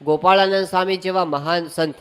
ગોપાળાનંદ સ્વામી જેવા મહાન સંત,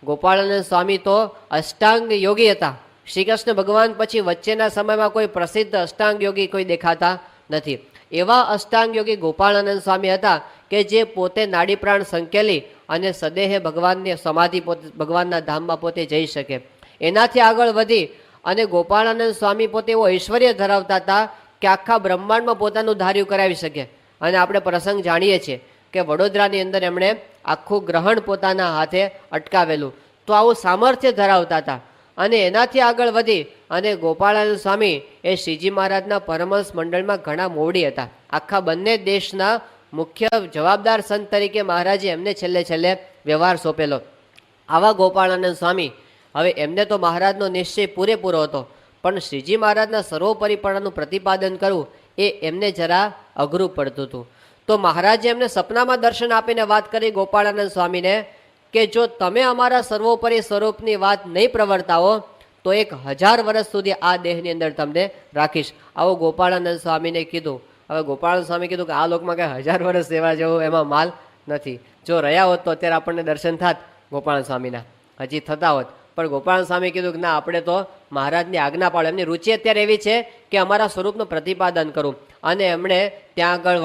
ગોપાળાનંદ સ્વામી તો અષ્ટાંગ યોગી હતા. શ્રી કૃષ્ણ ભગવાન પછી વચ્ચેના સમયમાં કોઈ પ્રસિદ્ધ અષ્ટાંગ યોગી કોઈ દેખાતા નથી. એવા અષ્ટાંગ યોગી ગોપાળાનંદ સ્વામી હતા કે જે પોતે નાડી પ્રાણ સંકેલી અને સદેહે ભગવાનની સમાધિ ભગવાનના ધામમાં પોતે જઈ શકે. એનાથી આગળ વધી અને ગોપાળાનંદ સ્વામી પોતે એવો ઐશ્વર્ય ધરાવતા હતા કે આખા બ્રહ્માંડમાં પોતાનું ધાર્યું કરાવી શકે. અને આપણે પ્રસંગ જાણીએ છીએ કે વડોદરાની અંદર એમણે આખું ગ્રહણ પોતાના હાથે અટકાવેલું. તો આવું સામર્થ્ય ધરાવતા હતા. અને એનાથી આગળ વધી અને ગોપાળાનંદ સ્વામી એ શ્રીજી મહારાજના પરમહંસ મંડળમાં ઘણા મોવડી હતા. આખા બંને દેશના મુખ્ય જવાબદાર સંત તરીકે મહારાજે એમને છેલ્લે વ્યવહાર સોંપેલો. આવા ગોપાળાનંદ સ્વામી, હવે એમને તો મહારાજનો નિશ્ચય પૂરેપૂરો હતો, પણ શ્રીજી મહારાજના સર્વોપરીપણાનું પ્રતિપાદન કરવું એ એમને જરા અઘરું પડતું હતું. તો મહારાજે એમને સપનામાં દર્શન આપીને વાત કરી ગોપાળાનંદ સ્વામીને કે જો તમે અમારા સર્વોપરી સ્વરૂપની વાત નહીં પ્રવર્તાવો તો 1000 વર્ષ સુધી આ દેહની અંદર તમને રાખીશ. આવો ગોપાળાનંદ સ્વામીને કીધું. હવે ગોપાળાનંદ સ્વામી કીધું કે આ લોકમાં કંઈ 1000 વર્ષ રહેવા જેવું એમાં માલ નથી. જો રહ્યા હોત તો અત્યારે આપણને દર્શન થાત ગોપાળાનંદ સ્વામીના, હજી થતા હોત. પણ ગોપાળાનંદ સ્વામી કીધું કે ના, આપણે તો મહારાજની આજ્ઞા પાડો. એમની રુચિ અત્યારે એવી છે કે અમારા સ્વરૂપનું પ્રતિપાદન કરું. અને એમણે ત્યાં આગળ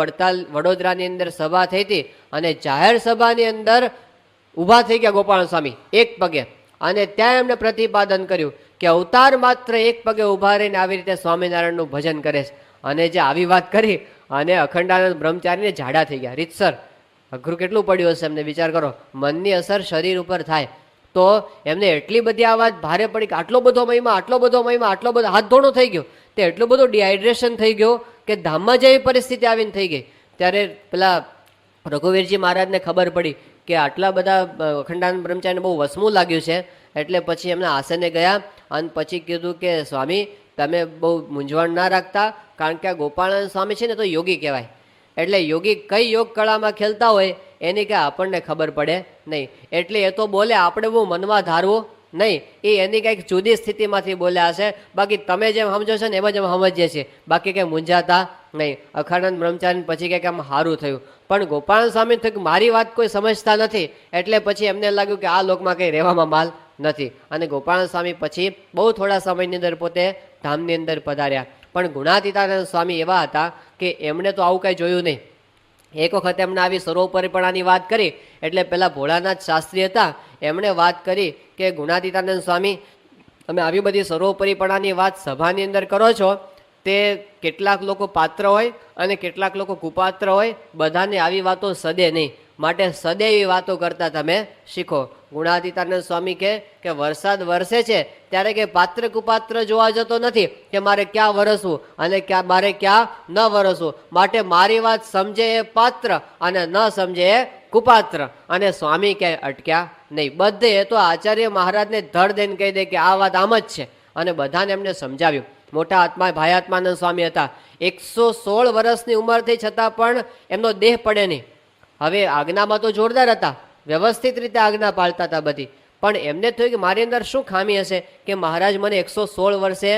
વડોદરાની અંદર સભા થઈ હતી અને જાહેર સભાની અંદર ઊભા થઈ ગયા ગોપાળાનંદ સ્વામી એક પગે. અને ત્યાં એમણે પ્રતિપાદન કર્યું કે અવતાર માત્ર એક પગે ઊભા રહીને આવી રીતે સ્વામિનારાયણનું ભજન કરે છે. અને જે આવી વાત કરી અને અખંડાનંદ બ્રહ્મચારીને ઝાડા થઈ ગયા રીતસર. અઘરું કેટલું પડ્યું હશે એમને, વિચાર કરો. મનની અસર શરીર ઉપર થાય તો એમને એટલી બધી આ વાત ભારે પડી કે આટલો બધો મહિમા, આટલો બધો હાથ ધોણો થઈ ગયો. તે એટલું બધું ડિહાઇડ્રેશન થઈ ગયો કે ધામમાં જેવી પરિસ્થિતિ આવીને થઈ ગઈ. ત્યારે પેલા રઘુવીરજી મહારાજને ખબર પડી કે આટલા બધા અખંડાનંદ બ્રહ્મચારીને બહુ વસમું લાગ્યું છે. એટલે પછી એમના આસને ગયા અને પછી કીધું કે સ્વામી તમે બહુ મૂંઝવણ ના રાખતા, કારણ કે આ ગોપાળાનંદ સ્વામી છે ને તો યોગી કહેવાય. એટલે યોગી કઈ યોગ કળામાં ખેલતા હોય એની કે આપણને ખબર પડે નહીં. એટલે એ તો બોલે, આપણે બહુ મનમાં ધારવું નહીં. એ એની કંઈક જુદી સ્થિતિમાંથી બોલ્યા હશે. બાકી તમે જેમ સમજો છો ને એમ જ અમે સમજીએ છીએ, બાકી કંઈ મૂંઝાતા નહીં. અખંડાનંદ બ્રહ્મચારી પછી કંઈક આમ સારું થયું. પણ ગોપાળાનંદ સ્વામી થયું કે મારી વાત કોઈ સમજતા નથી. એટલે પછી એમને લાગ્યું કે આ લોકમાં કંઈ રહેવામાં માલ નથી. અને ગોપાળાનંદ સ્વામી પછી બહુ થોડા સમયની અંદર પોતે ધામની અંદર પધાર્યા. પણ ગુણાતીતાનંદ સ્વામી એવા હતા કે એમણે તો આવું કંઈ જોયું નહીં. એક વખત એમણે આવી સર્વોપરીપણાની વાત કરી એટલે પેલા ભોળાનાથ શાસ્ત્રી હતા એમણે વાત કરી કે ગુણાતીતાનંદ સ્વામી, તમે આવી બધી સર્વોપરીપણાની વાત સભાની અંદર કરો છો, તે કેટલાક લોકો પાત્ર હોય અને કેટલાક લોકો કુપાત્ર હોય, બધાને આવી વાતો સદે નહીં. માટે સદે એવી વાતો કરતા તમે શીખો. ગુણાતીતાનંદ સ્વામી કે વરસાદ વરસે છે ત્યારે કે પાત્ર કુપાત્ર જોવા જતો નથી કે મારે ક્યાં વરસવું અને મારે ક્યાં ન વરસવું. માટે મારી વાત સમજે એ પાત્ર અને ન સમજે એ કુપાત્ર. અને સ્વામી ક્યાંય અટક્યા નહીં. બધે એ તો આચાર્ય મહારાજને ધડ દઈને કહી દે કે આ વાત આમ જ છે. અને બધાને એમને સમજાવ્યું. મોટા આત્મા ભાયાત્માનંદ સ્વામી હતા. 116 વર્ષની ઉંમર થઈ છતાં પણ એમનો દેહ પડે નહીં. હવે આજ્ઞામાં તો જોરદાર હતા, વ્યવસ્થિત રીતે આજ્ઞા પાળતા હતા બધી. પણ એમને થયું કે મારી અંદર શું ખામી હશે કે મહારાજ મને 116 વર્ષે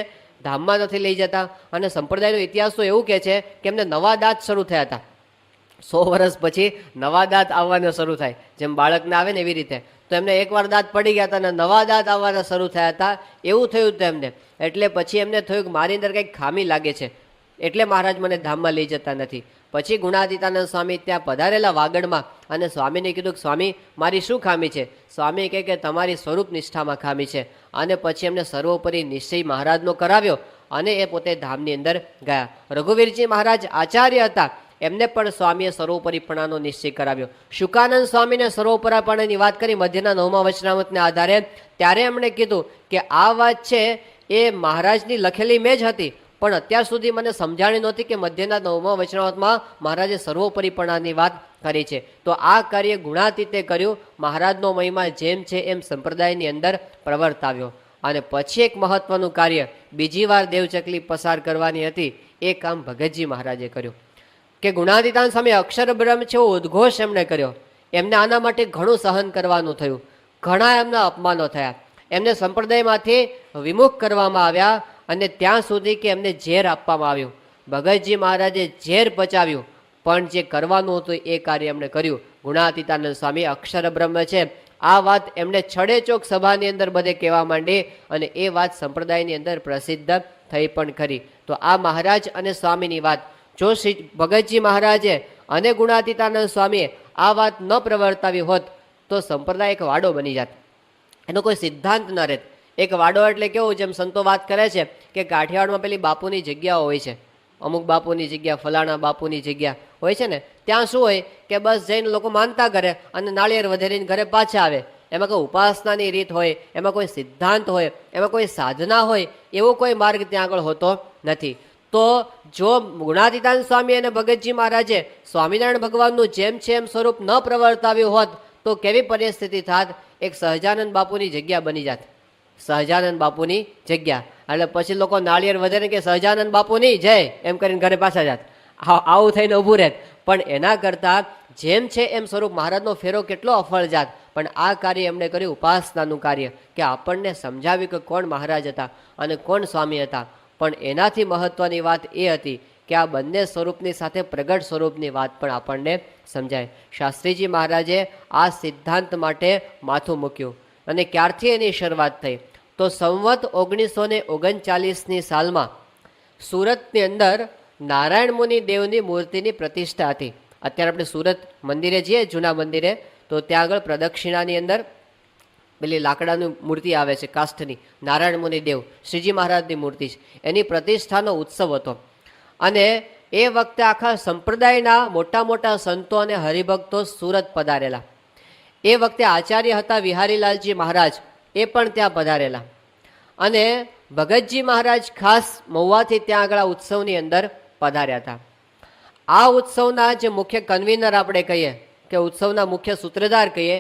ધામમાં નથી લઈ જતા. અને સંપ્રદાયનો ઇતિહાસ તો એવું કહે છે કે એમને નવા દાંત શરૂ થયા હતા. 100 વર્ષ પછી નવા દાંત આવવાના શરૂ થાય, જેમ બાળકને આવે ને એવી રીતે. તો એમને એકવાર દાંત પડી ગયા હતા અને નવા દાંત આવવાના શરૂ થયા હતા. એવું થયું હતું એમને. એટલે પછી એમને થયું કે મારી અંદર કંઈક ખામી લાગે છે, એટલે મહારાજ મને ધામમાં લઈ જતા નથી. પછી ગુણાતીતાનંદ સ્વામી ત્યાં પધારેલા વાગડમાં અને સ્વામીને કીધું કે સ્વામી મારી શું ખામી છે? સ્વામી કહે કે તમારી સ્વરૂપ નિષ્ઠામાં ખામી છે. અને પછી એમને સર્વોપરી નિશ્ચય મહારાજનો કરાવ્યો અને એ પોતે ધામની અંદર ગયા. રઘુવીરજી મહારાજ આચાર્ય હતા, એમને પણ સ્વામીએ સર્વોપરીપણાનો નિશ્ચય કરાવ્યો. શુકાનંદ સ્વામીને સર્વોપરાપણાની વાત કરી મધ્યના 9મા વચનામૃતને આધારે. ત્યારે એમણે કીધું કે આ વાત છે એ મહારાજની લખેલી મેં જ હતી, પણ અત્યાર સુધી મને સમજાણી નહોતી કે મધ્યના 9મા વચનામૃતમાં મહારાજે સર્વોપરીપણાની વાત કરી છે. તો આ કાર્ય ગુણાતીતે કર્યું. મહારાજનો મહિમા જેમ છે એમ સંપ્રદાયની અંદર પ્રવર્તાવ્યો. અને પછી એક મહત્વનું કાર્ય બીજી વાર દેવચકલી પસાર કરવાની હતી, એ કામ ભગતજી મહારાજે કર્યું. કે ગુણાતીતાનંદ સ્વામી અક્ષર બ્રહ્મ છે એવો ઉદ્ઘોષ એમણે કર્યો. એમને આના માટે ઘણું સહન કરવાનું થયું. ઘણા એમના અપમાનો થયા. એમને સંપ્રદાયમાંથી વિમુખ કરવામાં આવ્યા અને ત્યાં સુધી કે એમને ઝેર આપવામાં આવ્યું. ભગતજી મહારાજે ઝેર પચાવ્યું, પણ જે કરવાનું હતું એ કાર્ય એમણે કર્યું. ગુણાતીતાનંદ સ્વામી અક્ષર બ્રહ્મ છે. આ વાત એમણે છડેચોક સભાની અંદર બધે કહેવા માંડી અને એ વાત સંપ્રદાયની અંદર પ્રસિદ્ધ થઈ પણ ખરી. તો આ મહારાજ અને સ્વામીની વાત જો શ્રી ભગતજી મહારાજે અને ગુણાતીતાનંદ સ્વામીએ આ વાત ન પ્રવર્તાવી હોત તો સંપ્રદાય એક વાડો બની જાત, એનો કોઈ સિદ્ધાંત ન રહેત. એક વાડો એટલે કેવું, જેમ સંતો વાત કરે છે કે કાઠિયાવાડમાં પેલી બાપુની જગ્યાઓ હોય છે, અમુક બાપુની જગ્યા, ફલાણા બાપુની જગ્યા હોય છે ને, ત્યાં શું હોય કે બસ જઈને લોકો માનતા કરે અને નાળિયેર વધેરીને ઘરે પાછા આવે. એમાં કોઈ ઉપાસનાની રીત હોય, એમાં કોઈ સિદ્ધાંત હોય, એમાં કોઈ સાધના હોય, એવો કોઈ માર્ગ ત્યાં આગળ હોતો નથી. તો જો ગુણાતીતાનંદ સ્વામી અને ભગતજી મહારાજે સ્વામિનારાયણ ભગવાનનું જેમ છે એમ સ્વરૂપ ન પ્રવર્તાવ્યું હોત તો કેવી પરિસ્થિતિ થાત? એક સહજાનંદ બાપુની જગ્યા બની જાત, સહજાનંદ બાપુની જગ્યા. એટલે પછી લોકો નાળિયેર વધે કે સહજાનંદ બાપુની જય એમ કરીને ઘરે પાછા જાત, આવું થઈને ઊભું રહેત. પણ એના કરતાં જેમ છે એમ સ્વરૂપ મહારાજનો ફેરો કેટલો અફળ જાત. પણ આ કાર્ય એમણે કર્યું, ઉપાસનાનું કાર્ય, કે આપણને સમજાવ્યું કે કોણ મહારાજ હતા અને કોણ સ્વામી હતા. પણ એનાથી મહત્વની વાત એ હતી કે આ બંને સ્વરૂપની સાથે પ્રગટ સ્વરૂપની વાત પણ આપણને સમજાય. શાસ્ત્રીજી મહારાજે આ સિદ્ધાંત માટે માથું મૂક્યું. અને ક્યારથી એની શરૂઆત થઈ? તો સંવત 1939ની સાલમાં સુરતની અંદર નારાયણ મુનિ દેવની મૂર્તિની પ્રતિષ્ઠા હતી. અત્યારે આપણે સુરત મંદિરે જઈએ, જૂના મંદિરે, તો ત્યાં આગળ પ્રદક્ષિણાની અંદર પેલી લાકડાની મૂર્તિ આવે છે કાષ્ઠની, નારાયણ મુનિ દેવ શ્રીજી મહારાજની મૂર્તિ છે, એની પ્રતિષ્ઠાનો ઉત્સવ હતો. અને એ વખતે આખા સંપ્રદાયના મોટા મોટા સંતો અને હરિભક્તો સુરત પધારેલા. એ વખતે આચાર્ય હતા વિહારીલાલજી મહારાજ, એ પણ ત્યાં પધારેલા. અને ભગતજી મહારાજ ખાસ મહુવાથી ત્યાં આગળ આ ઉત્સવની અંદર પધાર્યા હતા. આ ઉત્સવના જે મુખ્ય કન્વીનર આપણે કહીએ કે ઉત્સવના મુખ્ય સૂત્રધાર કહીએ,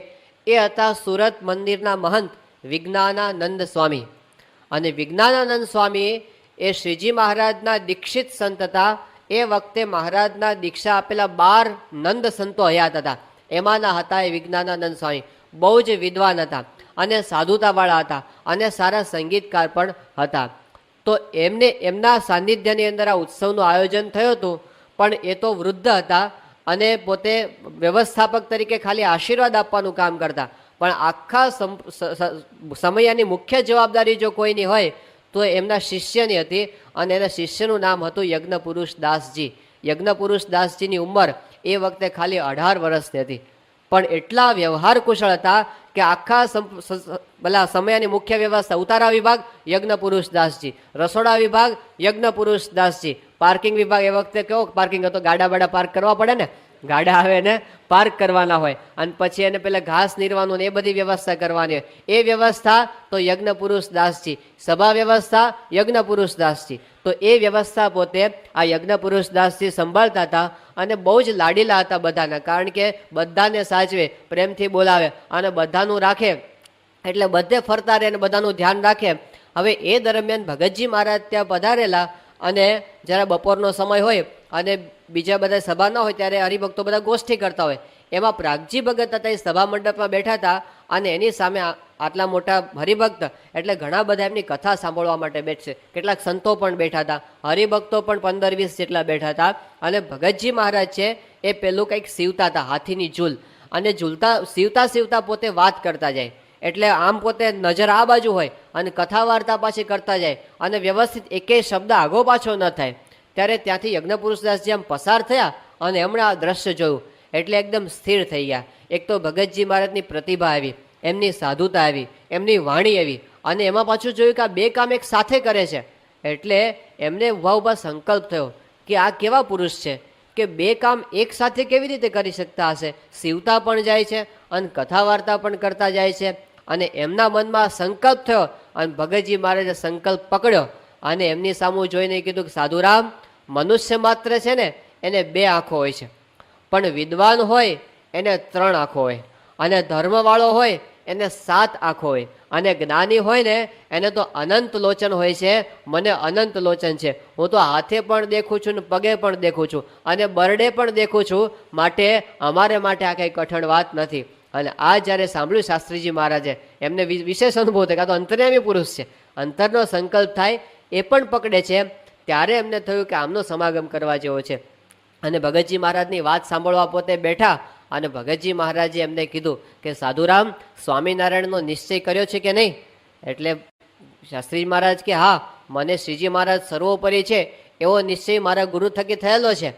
એ હતા સુરત મંદિરના મહંત વિજ્ઞાનાનંદ સ્વામી. અને વિજ્ઞાનાનંદ સ્વામી એ શ્રીજી મહારાજના દીક્ષિત સંત હતા. એ વખતે મહારાજના દીક્ષા આપેલા 12 નંદ સંતો હયાત હતા, એમાંના હતા એ વિજ્ઞાનાનંદ સ્વામી. બહુ જ વિદ્વાન હતા અને સાધુતાવાળા હતા અને સારા સંગીતકાર પણ હતા. તો એમના સાનિધ્યની અંદર આ ઉત્સવનું આયોજન થયું હતું. પણ એ તો વૃદ્ધ હતા અને પોતે વ્યવસ્થાપક તરીકે ખાલી આશીર્વાદ આપવાનું કામ કરતા. પણ આખા સમયની મુખ્ય જવાબદારી જો કોઈની હોય તો એમના શિષ્યની હતી. અને એના શિષ્યનું નામ હતું યજ્ઞપુરુષ દાસજી. યજ્ઞપુરુષ દાસજીની ઉંમર એ વખતે ખાલી 18 વર્ષની હતી. પણ એટલા વ્યવહાર કુશળ હતા કે આખા સમયની મુખ્ય વ્યવસ્થા, ઉતારા વિભાગ યજ્ઞપુરુષ દાસજી, રસોડા વિભાગ યજ્ઞપુરુષ દાસજી, પાર્કિંગ વિભાગ, એ વખતે કેવો પાર્કિંગ હતો, ગાડા બાડા પાર્ક કરવા પડે ને, ગાડા આવે ને પાર્ક કરવાના હોય, અને પછી એને પેલા ઘાસ નીરવાનું ને એ બધી વ્યવસ્થા કરવાની હોય, એ વ્યવસ્થા તો યજ્ઞપુરુષ દાસજી. સભા વ્યવસ્થા યજ્ઞપુરુષ દાસજી. તો એ વ્યવસ્થા પોતે આ યજ્ઞપુરુષ દાસજી સંભાળતા હતા. અને બહુ જ લાડીલા હતા બધાના, કારણ કે બધાને સાચવે, પ્રેમથી બોલાવે અને બધાનું રાખે, એટલે બધે ફરતા રહે અને બધાનું ધ્યાન રાખે. હવે એ દરમિયાન ભગતજી મહારાજ ત્યાં પધારેલા. અને જ્યારે બપોરનો સમય હોય અને બીજા બધા સભા ન હોય ત્યારે હરિભક્તો બધા ગોષ્ઠી કરતા હોય, એમાં પ્રાગજી ભગત હતા, એ સભા મંડપમાં બેઠા હતા. અને એની સામે આટલા મોટા હરિભક્ત એટલે ઘણા બધા એમની કથા સાંભળવા માટે બેઠશે. કેટલાક સંતો પણ બેઠા હતા, હરિભક્તો પણ 15-20 જેટલા બેઠા હતા. અને ભગતજી મહારાજ છે એ પેલું કંઈક સીવતા હતા, હાથીની ઝૂલ. અને સીવતા પોતે વાત કરતા જાય, એટલે આમ પોતે નજર આ બાજુ હોય અને કથા વાર્તા પાછી કરતા જાય અને વ્યવસ્થિત એકેય શબ્દ આગો પાછો ન થાય. ત્યારે ત્યાંથી યજ્ઞપુરુષદાસજી આમ પસાર થયા અને એમણે આ દ્રશ્ય જોયું એટલે એકદમ સ્થિર થઈ ગયા. એક તો ભગતજી મહારાજની પ્રતિભા આવી, એમની સાધુતા આવી, એમની વાણી આવી, અને એમાં પાછું જોયું કે આ બે કામ એક સાથે કરે છે. એટલે એમને ઉભા સંકલ્પ થયો કે આ કેવા પુરુષ છે કે બે કામ એક સાથે કેવી રીતે કરી શકતા હશે. સીવતા પણ જાય છે અને કથા વાર્તા પણ કરતા જાય છે. અને એમના મનમાં સંકલ્પ થયો અને ભગતજી મહારાજે સંકલ્પ પકડ્યો અને એમની સામું જોઈને કીધું કે સાધુરામ, મનુષ્ય માત્ર છે ને એને 2 આંખો હોય છે, પણ વિદ્વાન હોય એને 3 આંખો હોય, અને ધર્મવાળો હોય એને 7 આંખો હોય, અને જ્ઞાની હોય ને એને તો અનંત લોચન હોય છે. મને અનંત લોચન છે, હું તો હાથે પણ દેખું છું ને પગે પણ દેખું છું અને બરડે પણ દેખું છું, માટે અમારે માટે આ કંઈ કઠણ વાત નથી. અને આ જ્યારે સાંભળ્યું શાસ્ત્રીજી મહારાજે, એમને વિશેષ અનુભવ થાય કે આ તો અંતર્યામી પુરુષ છે, અંતરનો સંકલ્પ થાય એ પણ પકડે છે. ત્યારે એમને થયું કે આમનો સમાગમ કરવા જેવો છે. અને ભગતજી મહારાજની વાત સાંભળવા પોતે બેઠા અને ભગતજી મહારાજે એમને કીધું કે સાધુરામ, સ્વામિનારાયણનો નિશ્ચય કર્યો છે કે નહીં? એટલે શાસ્ત્રીજી મહારાજ કે હા, મને શ્રીજી મહારાજ સર્વોપરી છે એવો નિશ્ચય મારા ગુરુ થકી થયેલો છે.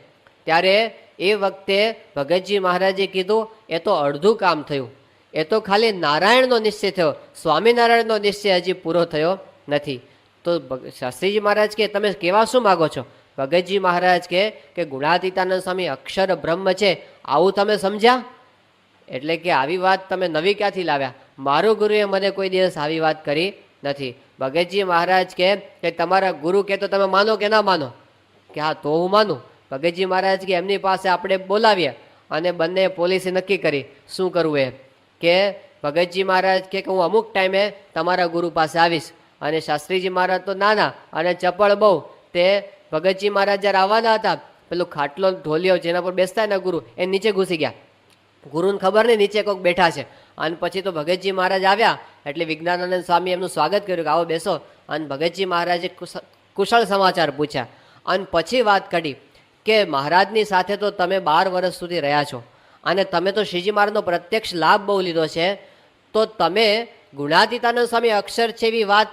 ત્યારે એ વખતે ભગતજી મહારાજે કીધું એ તો અડધું કામ થયું, એ તો ખાલી નારાયણનો નિશ્ચય થયો, સ્વામિનારાયણનો નિશ્ચય હજી પૂરો થયો નથી. તો શાસ્ત્રીજી મહારાજ કે તમે કેવા શું માગો છો? ભગતજી મહારાજ કે ગુણાતીતાનંદ સ્વામી અક્ષર બ્રહ્મ છે, આવું તમે સમજ્યા? એટલે કે આવી વાત તમે નવી ક્યાંથી લાવ્યા? મારો ગુરુએ મને કોઈ દિવસ આવી વાત કરી નથી. ભગતજી મહારાજ કે તમારા ગુરુ કે તો તમે માનો કે ના માનો? કે હા, તો હું માનું. ભગતજી મહારાજ કે એમની પાસે આપણે બોલાવીએ અને બંને પોલીસે નક્કી કરી શું કરવું એ. કે ભગતજી મહારાજ કે હું અમુક ટાઈમે તમારા ગુરુ પાસે આવીશ. અને શાસ્ત્રીજી મહારાજ તો નાના અને ચપળ બહુ. તે ભગતજી મહારાજ જ્યારે આવવાના હતા, પેલું ખાટલો ઢોલિયો જેના પર બેસતા ને ગુરુ, એ નીચે ઘૂસી ગયા. ગુરુને ખબર નહીં નીચે કોઈક બેઠા છે. અને પછી તો ભગતજી મહારાજ આવ્યા એટલે વિજ્ઞાનાનંદ સ્વામી એમનું સ્વાગત કર્યું કે આવો બેસો. અને ભગતજી મહારાજે કુશળ સમાચાર પૂછ્યા અને પછી વાત કરી કે મહારાજની સાથે તો તમે 12 વર્ષ સુધી રહ્યા છો અને તમે તો શ્રીજી મહારાજનો પ્રત્યક્ષ લાભ બહુ લીધો છે, તો તમે ગુણાતીતાનંદ સ્વામી અક્ષર છે એવી વાત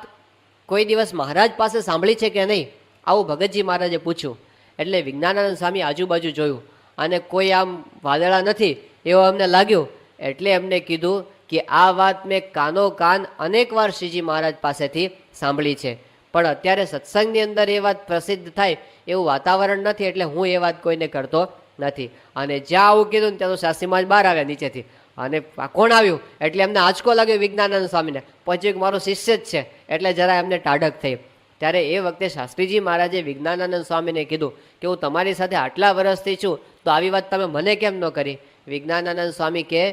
કોઈ દિવસ મહારાજ પાસે સાંભળી છે કે નહીં? આવું ભગતજી મહારાજે પૂછ્યું. એટલે વિજ્ઞાનાનંદ સ્વામી આજુબાજુ જોયું અને કોઈ આમ વાદળા નથી એવું અમને લાગ્યું. એટલે એમને કીધું કે આ વાત મેં કાનો કાન અનેક વાર શ્રીજી મહારાજ પાસેથી સાંભળી છે, પણ અત્યારે સત્સંગની અંદર એ વાત પ્રસિદ્ધ થાય એવું વાતાવરણ નથી, એટલે હું એ વાત કોઈને કરતો નથી. અને જ્યાં આવું કીધું ને ત્યાં તો શાસ્ત્રી મહારાજ બહાર આવ્યા નીચેથી. અને કોણ આવ્યું એટલે એમને આંચકો લાગ્યો વિજ્ઞાનાનંદ સ્વામીને. પછી મારો શિષ્ય જ છે એટલે જરા એમને ટાઢક થઈ. ત્યારે એ વખતે શાસ્ત્રીજી મહારાજે વિજ્ઞાનાનંદ સ્વામીને કીધું કે હું તમારી સાથે આટલા વર્ષથી છું તો આવી વાત તમે મને કેમ ન કરી? વિજ્ઞાનાનંદ સ્વામી કે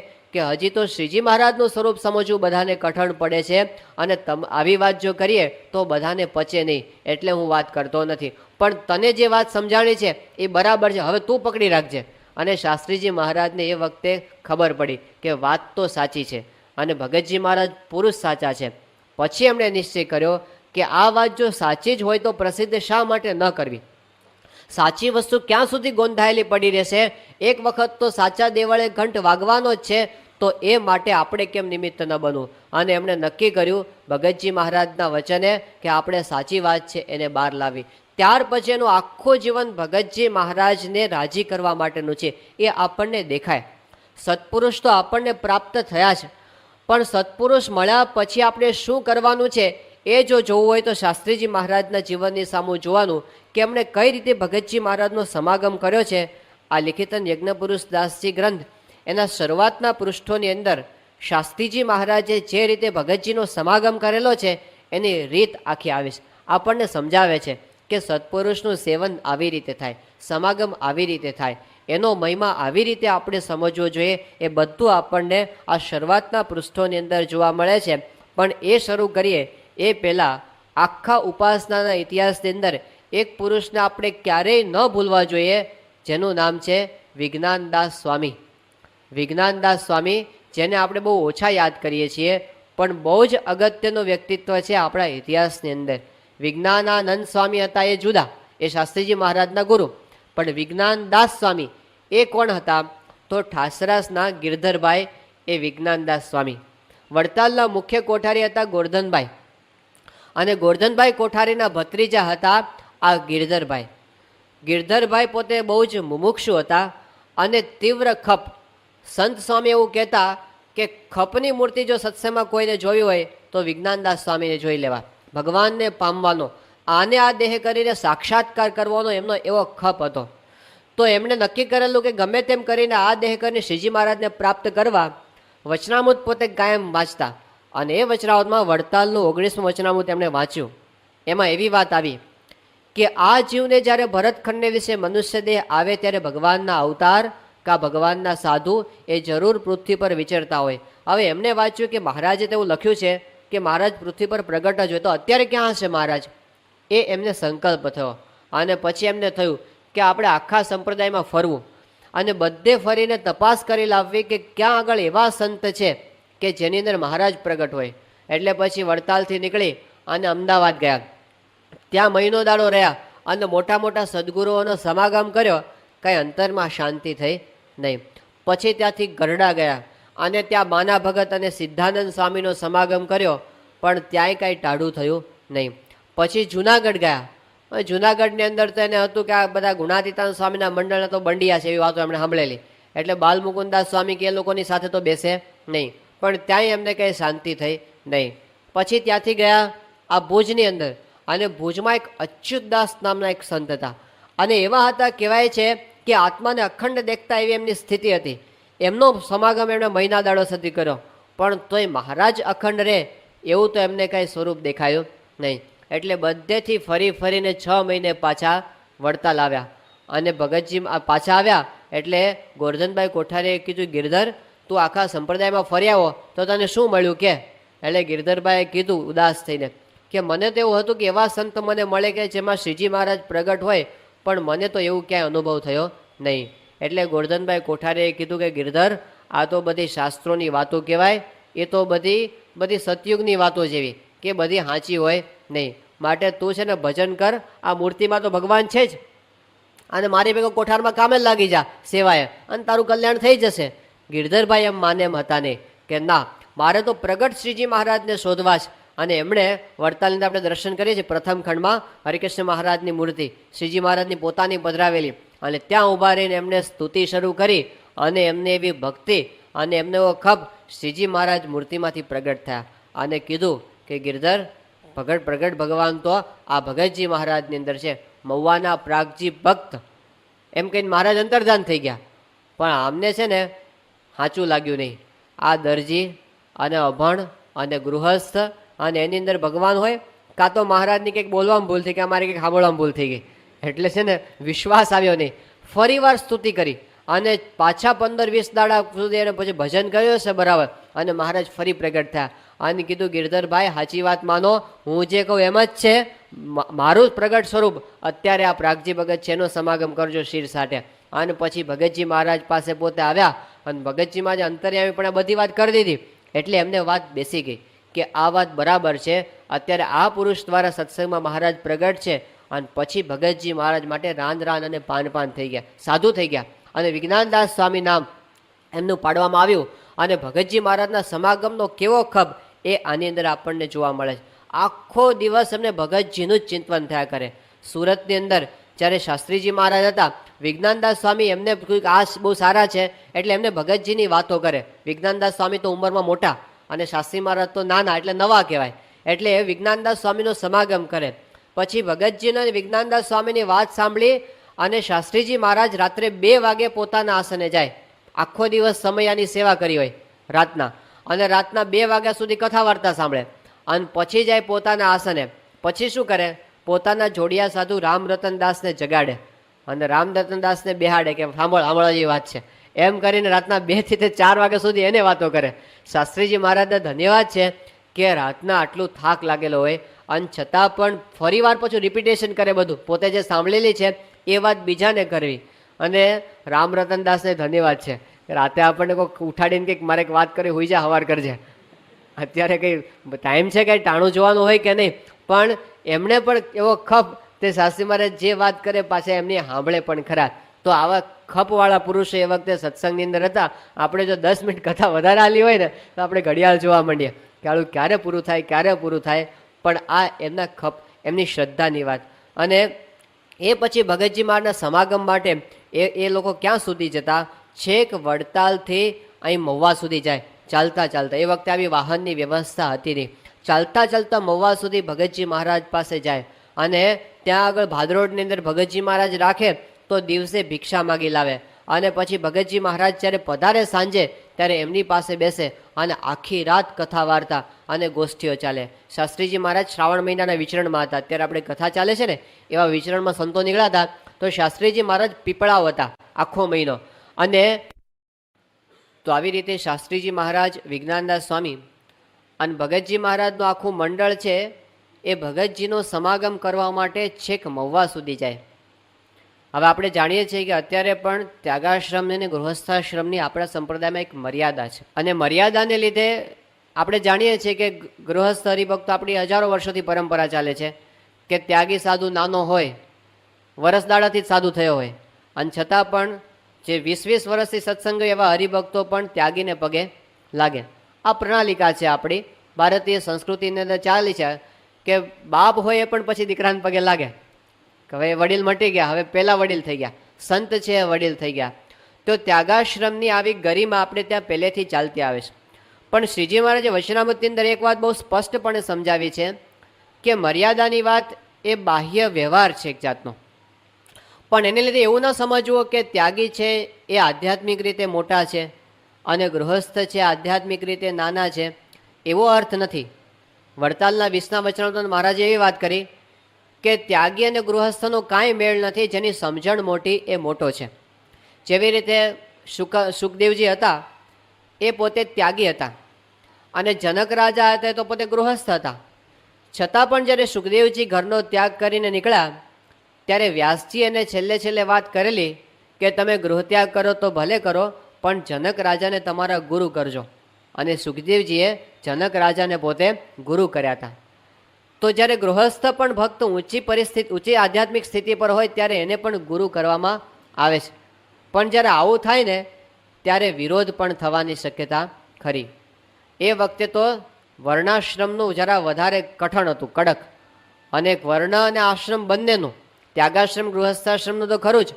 હજી તો શ્રીજી મહારાજનું સ્વરૂપ સમજવું બધાને કઠણ પડે છે અને આવી વાત જો કરીએ તો બધાને પચે નહીં, એટલે હું વાત કરતો નથી. પણ તને જે વાત સમજાણી છે એ બરાબર છે, હવે તું પકડી રાખજે. અને શાસ્ત્રીજી મહારાજને એ વખતે ખબર પડી કે વાત તો સાચી છે અને ભગતજી મહારાજ પુરુષ સાચા છે. પછી એમણે નિશ્ચય કર્યો કે આ વાત જો સાચી જ હોય તો પ્રસિદ્ધ શા માટે ન કરવી? સાચી વસ્તુ ક્યાં સુધી ગોંધાયેલી પડી રહેશે? એક વખત તો સાચા દેવળે ઘંટ વાગવાનો જ છે, તો એ માટે આપણે કેમ નિમિત્ત ન બનવું? અને એમણે નક્કી કર્યું ભગતજી મહારાજના વચને કે આપણે સાચી વાત છે એને બહાર લાવી. ત્યાર પછી એનું આખું જીવન ભગતજી મહારાજને રાજી કરવા માટેનું છે. એ આપણને દેખાય. સત્પુરુષ તો આપણને પ્રાપ્ત થયા છે, પણ સત્પુરુષ મળ્યા પછી આપણે શું કરવાનું છે એ જો જોવું હોય તો શાસ્ત્રીજી મહારાજના જીવનની સામું જોવાનું કે એમણે કઈ રીતે ભગતજી મહારાજનો સમાગમ કર્યો છે. આ લિખિતન યજ્ઞપુરુષ દાસજી ગ્રંથ એના શરૂઆતના પૃષ્ઠોની અંદર શાસ્ત્રીજી મહારાજે જે રીતે ભગતજીનો સમાગમ કરેલો છે એની રીત આખી આવીશ આપણને સમજાવે છે કે સત્પુરુષનું સેવન આવી રીતે થાય, સમાગમ આવી રીતે થાય, એનો મહિમા આવી રીતે આપણે સમજવો જોઈએ. એ બધું આપણને આ શરૂઆતના પૃષ્ઠોની અંદર જોવા મળે છે. પણ એ શરૂ કરીએ એ પહેલાં આખા ઉપાસનાના ઇતિહાસની અંદર એક પુરુષને આપણે ક્યારેય ન ભૂલવા જોઈએ, જેનું નામ છે વિજ્ઞાનદાસ સ્વામી. વિજ્ઞાનદાસ સ્વામી, જેને આપણે બહુ ઓછા યાદ કરીએ છીએ, પણ બહુ જ અગત્યનું વ્યક્તિત્વ છે આપણા ઇતિહાસની અંદર. વિજ્ઞાનાનંદ સ્વામી હતા એ જુદા, એ શાસ્ત્રીજી મહારાજના ગુરુ. પણ વિજ્ઞાનદાસ સ્વામી એ કોણ હતા? તો ઠાસરાસના ગિરધરભાઈ એ વિજ્ઞાનદાસ સ્વામી. વડતાલના મુખ્ય કોઠારી હતા ગોરધનભાઈ, અને ગોરધનભાઈ કોઠારીના ભત્રીજા હતા આ ગિરધરભાઈ. ગિરધરભાઈ પોતે બહુ જ મુમુક્ષુ હતા અને તીવ્ર ખપ. સંત સ્વામી એવું કહેતા કે ખપની મૂર્તિ જો સત્સંગમાં કોઈને જોવી હોય તો વિજ્ઞાનદાસ સ્વામીને જોઈ લેવા. ભગવાનને પામવાનો, આને આ દેહ કરીને સાક્ષાત્કાર કરવાનો એમનો એવો ખપ હતો. તો એમણે નક્કી કરેલું કે ગમે તેમ કરીને આ દેહ કરીને શ્રીજી મહારાજને પ્રાપ્ત કરવા વચનામૃત પોતે કાયમ વાંચતા. અને એ વચનામૃતમાં વડતાલનું 19મું વચનામૃત એમણે વાંચ્યું. એમાં એવી વાત આવી કે આ જીવને જ્યારે ભરતખંડને વિશે મનુષ્ય દેહ આવે ત્યારે ભગવાનના અવતાર કા ભગવાનના સાધુ એ જરૂર પૃથ્વી પર વિચરતા હોય. હવે એમને વાંચ્યું કે મહારાજે તેવું લખ્યું છે કે મહારાજ પૃથ્વી પર પ્રગટ જ હોય, તો અત્યારે ક્યાં હશે મહારાજ? એ એમને સંકલ્પ થયો. અને પછી એમને થયું કે આપણે આખા સંપ્રદાયમાં ફરવું અને બધે ફરીને તપાસ કરી લાવવી કે ક્યાં આગળ એવા સંત છે કે જેની અંદર મહારાજ પ્રગટ હોય. એટલે પછી વડતાલથી નીકળી અને અમદાવાદ ગયા. ત્યાં મહિનો દાડો રહ્યા અને મોટા મોટા સદગુરુઓનો સમાગમ કર્યો. કંઈ અંતરમાં શાંતિ થઈ નહીં. પછી ત્યાંથી ગરડા ગયા અને ત્યાં માના ભગત અને સિદ્ધાનંદ સ્વામીનો સમાગમ કર્યો, પણ ત્યાંય કાંઈ ટાઢું થયું નહીં. પછી જુનાગઢ ગયા. જુનાગઢની અંદર તો એને હતું કે આ બધા ગુણાતીતાન સ્વામીના મંડળના તો બંડિયા છે, એવી વાતો એમણે સાંભળેલી. એટલે બાલમુકુદાસ સ્વામી કે એ લોકોની સાથે તો બેસે નહીં, પણ ત્યાંય એમને કંઈ શાંતિ થઈ નહીં. પછી ત્યાંથી ગયા આ ભુજની અંદર, અને ભુજમાં એક અચ્યુતદાસ નામના એક સંત હતા, અને એવા હતા કહેવાય છે કે આત્માને અખંડ દેખતા એવી એમની સ્થિતિ હતી. એમનો સમાગમ એમણે મહિના દાડો સુધી કર્યો, પણ તોય મહારાજ અખંડ રહે એવું તો એમને કાંઈ સ્વરૂપ દેખાયું નહીં. એટલે બધેથી ફરી ફરીને 6 મહિને પાછા વડતાલ આવ્યા, અને ભગતજી પાછા આવ્યા એટલે ગોરધનભાઈ કોઠારીએ કીધું, ગિરધર તું આખા સંપ્રદાયમાં ફરી આવો તો તને શું મળ્યું કે? એટલે ગિરધરભાઈએ કીધું ઉદાસ થઈને કે મને તો એવું હતું કે એવા સંત મને મળે કે જેમાં શ્રીજી મહારાજ પ્રગટ હોય, પણ મને તો એવું ક્યાંય અનુભવ થયો નહીં. એટલે ગોરધનભાઈ કોઠારીએ કીધું કે ગિરધર આ તો બધી શાસ્ત્રોની વાતો કહેવાય, એ તો બધી સતયુગની વાતો જેવી કે બધી સાચી હોય નહીં. માટે તું છે ને ભજન કર, આ મૂર્તિમાં તો ભગવાન છે જ, અને મારી ભેગો કોઠારમાં કામે લાગી જા સેવાએ, અને તારું કલ્યાણ થઈ જશે. ગિરધરભાઈ એમ માને એમ હતા નહીં કે ના, મારે તો પ્રગટ શ્રીજી મહારાજને શોધવા છે. અને એમણે વડતાલની અંદર આપણે દર્શન કરીએ છીએ, પ્રથમ ખંડમાં હરિકૃષ્ણ મહારાજની મૂર્તિ શ્રીજી મહારાજની પોતાની પધરાવેલી, અને ત્યાં ઊભા રહીને એમને સ્તુતિ શરૂ કરી, અને એમને એવી ભક્તિ અને એમને એવો ખપ શ્રીજી મહારાજ મૂર્તિમાંથી પ્રગટ થયા, અને કીધું કે ગિરધર પ્રગટ ભગવાન તો આ ભગતજી મહારાજની અંદર છે, મહુવાના પ્રાગજી ભક્ત, એમ કહીને મહારાજ અંતર્ધાન થઈ ગયા. પણ આમને છે ને સાચું લાગ્યું નહીં. આ દરજી અને અભણ અને ગૃહસ્થ અને એની અંદર ભગવાન હોય, કાં તો મહારાજની કંઈક બોલવામાં ભૂલ થઈ ગઈ, અમારી કંઈક સાંભળવામાં ભૂલ થઈ ગઈ. એટલે છે ને વિશ્વાસ આવ્યો નહીં. ફરી વાર સ્તુતિ કરી, અને પાછા 15-20 દાડા સુધી એને પછી ભજન કર્યું છે બરાબર, અને મહારાજ ફરી પ્રગટ થયા, અને કીધું ગિરધરભાઈ સાચી વાત માનો, હું જે કહું એમ જ છે, મારું પ્રગટ સ્વરૂપ અત્યારે આ પ્રાગજી ભગત છે, એનો સમાગમ કરજો શિર સાથે. અને પછી ભગતજી મહારાજ પાસે પોતે આવ્યા, અને ભગતજી મહારાજ અંતર્યામી પણ આ બધી વાત કરી દીધી. એટલે એમને વાત બેસી ગઈ કે આ વાત બરાબર છે, અત્યારે આ પુરુષ દ્વારા સત્સંગમાં મહારાજ પ્રગટ છે. અને પછી ભગતજી મહારાજ માટે રાન અને પાન થઈ ગયા, સાધુ થઈ ગયા, અને વિજ્ઞાનદાસ સ્વામી નામ એમનું પાડવામાં આવ્યું. અને ભગતજી મહારાજના સમાગમનો કેવો ખબ એ આની અંદર આપણને જોવા મળે છે. આખો દિવસ એમને ભગતજીનું જ ચિંતન થયા કરે. સુરતની અંદર જ્યારે શાસ્ત્રીજી મહારાજ હતા, વિજ્ઞાનદાસ સ્વામી એમને આ બહુ સારા છે એટલે એમને ભગતજીની વાતો કરે. વિજ્ઞાનદાસ સ્વામી તો ઉંમરમાં મોટા, અને શાસ્ત્રી મહારાજ તો નાના, એટલે નવા કહેવાય. એટલે વિજ્ઞાનદાસ સ્વામીનો સમાગમ કરે. પછી ભગતજીના અને વિજ્ઞાનદાસ સ્વામીની વાત સાંભળી, અને શાસ્ત્રીજી મહારાજ રાત્રે 2 વાગે પોતાના આસને જાય. આખો દિવસ સમયાની સેવા કરી હોય રાતના, અને રાતના 2 વાગ્યા સુધી કથા વાર્તા સાંભળે, અને પછી જાય પોતાના આસને. પછી શું કરે, પોતાના જોડિયા સાધુ રામરતનદાસને જગાડે, અને રામરતનદાસને બેહાડે કે સાંભળવા જેવી વાત છે, એમ કરીને રાતના 2 થી 4 વાગ્યા સુધી એને વાતો કરે. શાસ્ત્રીજી મહારાજને ધન્યવાદ છે કે રાતના આટલું થાક લાગેલો હોય, અને છતાં પણ ફરી વાર પાછું રિપીટેશન કરે, બધું પોતે જે સાંભળેલી છે એ વાત બીજાને કરવી. અને રામરતનદાસને ધન્યવાદ છે, રાતે આપણને કોઈક ઉઠાડીને કંઈક મારે વાત કરી હોઈ જા હવાર કરજે. અત્યારે કંઈ ટાઈમ છે કંઈ ટાણું જોવાનું હોય કે નહીં, પણ એમણે પણ એવો ખપ, તે શાસ્ત્રી મહારાજ જે વાત કરે પાછા એમની સાંભળે પણ ખરા. તો આવા ખપવાળા પુરુષો એ વખતે સત્સંગની અંદર હતા. આપણે જો 10 મિનિટ કથા વધારે આલી હોય ને તો આપણે ઘડિયાળ જોવા માંડીએ કે આવું ક્યારે પૂરું થાય. પણ આ એમના ખપ, એમની શ્રદ્ધાની વાત. અને એ પછી ભગતજી મહારાજના સમાગમ માટે એ લોકો ક્યાં સુધી જતા, છેક વડતાલથી અહીં મહુવા સુધી જાય, ચાલતા. એ વખતે આવી વાહનની વ્યવસ્થા હતી નહીં. ચાલતા મહુવા સુધી ભગતજી મહારાજ પાસે જાય, અને ત્યાં આગળ ભાદરોડની અંદર ભગતજી મહારાજ રાખે તો દિવસે ભિક્ષા માગી લાવે. અને પછી ભગતજી મહારાજ જ્યારે પધારે સાંજે, ત્યારે એમની પાસે બેસે, અને આખી રાત કથા વાર્તા અને ગોષ્ઠીઓ ચાલે. શાસ્ત્રીજી મહારાજ શ્રાવણ મહિનાના વિચરણમાં હતા. અત્યારે આપણે કથા ચાલે છે ને એવા વિચરણમાં સંતો નીકળ્યા હતા. તો શાસ્ત્રીજી મહારાજ પીપળાવ હતા આખો મહિનો. અને તો આવી રીતે શાસ્ત્રીજી મહારાજ, વિજ્ઞાનદાસ સ્વામી અને ભગતજી મહારાજનું આખું મંડળ છે એ ભગતજીનો સમાગમ કરવા માટે છેક મહુવા સુધી જાય. હવે આપણે જાણીએ છીએ કે અત્યારે પણ ત્યાગાશ્રમ અને ગૃહસ્થાશ્રમની આપણા સંપ્રદાયમાં એક મર્યાદા છે, અને મર્યાદાને લીધે આપણે જાણીએ છીએ કે ગૃહસ્થ હરિભક્તો આપણી હજારો વર્ષોથી પરંપરા ચાલે છે કે ત્યાગી સાધુ નાનો હોય, વરસદાડાથી જ સાધુ થયો હોય, અને છતાં પણ જે 20-20 વર્ષથી સત્સંગ એવા હરિભક્તો પણ ત્યાગીને પગે લાગે. આ પ્રણાલિકા છે આપણી ભારતીય સંસ્કૃતિની અંદર ચાલી છે કે બાપ હોય એ પણ પછી દીકરાને પગે લાગે. હવે વડીલ મટી ગયા, હવે પહેલા વડીલ થઈ ગયા, સંત છે એ વડીલ થઈ ગયા. તો ત્યાગાશ્રમની આવી ગરિમા આપણે ત્યાં પહેલેથી ચાલતી આવે છે. પણ શ્રીજી મહારાજે વચનામૃતની અંદર એક વાત બહુ સ્પષ્ટપણે સમજાવી છે કે મર્યાદાની વાત એ બાહ્ય વ્યવહાર છે એક જાતનો. પણ એને લીધે એવું ન સમજવું કે ત્યાગી છે એ આધ્યાત્મિક રીતે મોટા છે અને ગૃહસ્થ છે આધ્યાત્મિક રીતે નાના છે, એવો અર્થ નથી. વડતાલના 20ના વચનામૃતમાં મહારાજે એવી વાત કરી કે ત્યાગી અને ગૃહસ્થનો કાંઈ મેળ નથી, જેની સમજણ મોટી એ મોટો છે. જેવી રીતે સુખદેવજી હતા એ પોતે ત્યાગી હતા અને જનક રાજા હતા તો પોતે ગૃહસ્થ હતા. છતાં પણ જ્યારે સુખદેવજી ઘરનો ત્યાગ કરીને નીકળ્યા ત્યારે વ્યાસજી એને છેલ્લે વાત કરેલી કે તમે ગૃહત્યાગ કરો તો ભલે કરો, પણ જનક રાજાને તમારા ગુરુ કરજો. અને સુખદેવજીએ જનક રાજાને પોતે ગુરુ કર્યા હતા. તો જ્યારે ગૃહસ્થ પણ ભક્ત ઊંચી આધ્યાત્મિક સ્થિતિ પર હોય ત્યારે એને પણ ગુરુ કરવામાં આવે છે. પણ જ્યારે આવું થાય ને ત્યારે વિરોધ પણ થવાની શક્યતા ખરી. એ વખતે તો વર્ણાશ્રમનું જરા વધારે કઠણ હતું, કડક. અને વર્ણ અને આશ્રમ બંનેનું, ત્યાગાશ્રમ ગૃહસ્થાશ્રમનું તો ખરું જ,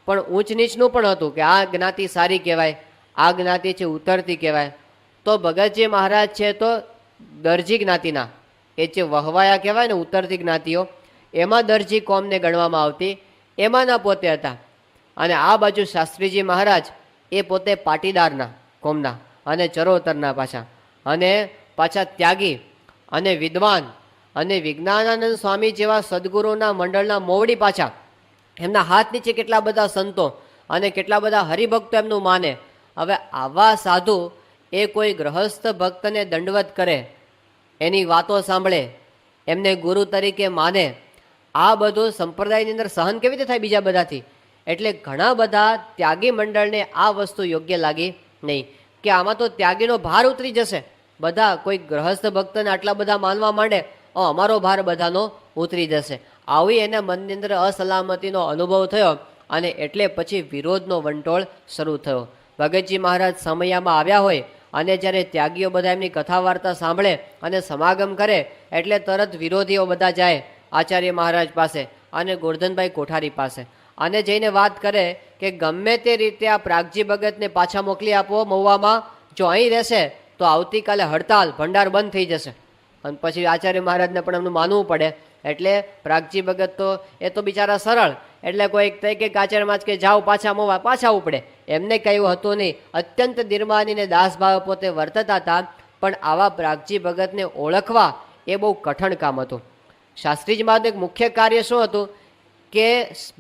પણ ઊંચ નીચનું પણ હતું કે આ જ્ઞાતિ સારી કહેવાય, આ જ્ઞાતિ છે ઉતરતી કહેવાય. તો ભગતજી મહારાજ છે તો દરજી જ્ઞાતિના, એ જે વહવાયા કહેવાય ને ઉતરતી જ્ઞાતિઓ, એમાં દરજી કોમને ગણવામાં આવતી, એમાંના પોતે હતા. અને આ બાજુ શાસ્ત્રીજી મહારાજ એ પોતે પાટીદારના કોમના અને ચરોતરના પાછા, અને પાછા ત્યાગી અને વિદ્વાન અને વિજ્ઞાનાનંદ સ્વામી જેવા સદગુરુના મંડળના મોવડી પાછા. એમના હાથ નીચે કેટલા બધા સંતો અને કેટલા બધા હરિભક્તો એમનું માને. હવે આવા સાધુ એ કોઈ ગ્રહસ્થ ભક્તને દંડવત કરે, એની વાતો સાંભળે, એમને ગુરુ તરીકે માને, આ બધું સંપ્રદાયની અંદર સહન કેવી રીતે થાય બીજા બધાથી? એટલે ઘણા બધા ત્યાગી મંડળને આ વસ્તુ યોગ્ય લાગી નહીં કે આમાં તો ત્યાગીનો ભાર ઉતરી જશે. બધા કોઈ ગ્રહસ્થ ભક્તને આટલા બધા માનવા માંડે, અમારો ભાર બધાનો ઉતરી જશે. આવી એના મનની અંદર અસલામતીનો અનુભવ થયો અને એટલે પછી વિરોધનો વંટોળ શરૂ થયો. ભગતજી મહારાજ સમયામાં આવ્યા હોય અને જ્યારે ત્યાગીઓ બધા એમની કથા વાર્તા સાંભળે અને સમાગમ કરે એટલે તરત વિરોધીઓ બધા જાય આચાર્ય મહારાજ પાસે અને ગોરધનભાઈ કોઠારી પાસે, અને જઈને વાત કરે કે ગમે તે રીતે આ પ્રાગજી ભગતને પાછા મોકલી આપો મહુવામાં, જો અહીં રહેશે તો આવતીકાલે હડતાલ ભંડાર બંધ થઈ જશે. અને પછી આચાર્ય મહારાજને પણ એમનું માનવું પડે. એટલે પ્રાગજી ભગત તો એ તો બિચારા સરળ, એટલે કોઈ થઈ કે આચાર્ય મહારાજ કે જાઓ પાછા મોવા, પાછા ઉપડે. એમને કહ્યું હતું નહીં, અત્યંત નિર્માનીને દાસભાવ પોતે વર્તતા હતા. પણ આવા પ્રાગજી ભગતને ઓળખવા એ બહુ કઠણ કામ હતું. શાસ્ત્રીજી મહારાજનું એક મુખ્ય કાર્ય શું હતું કે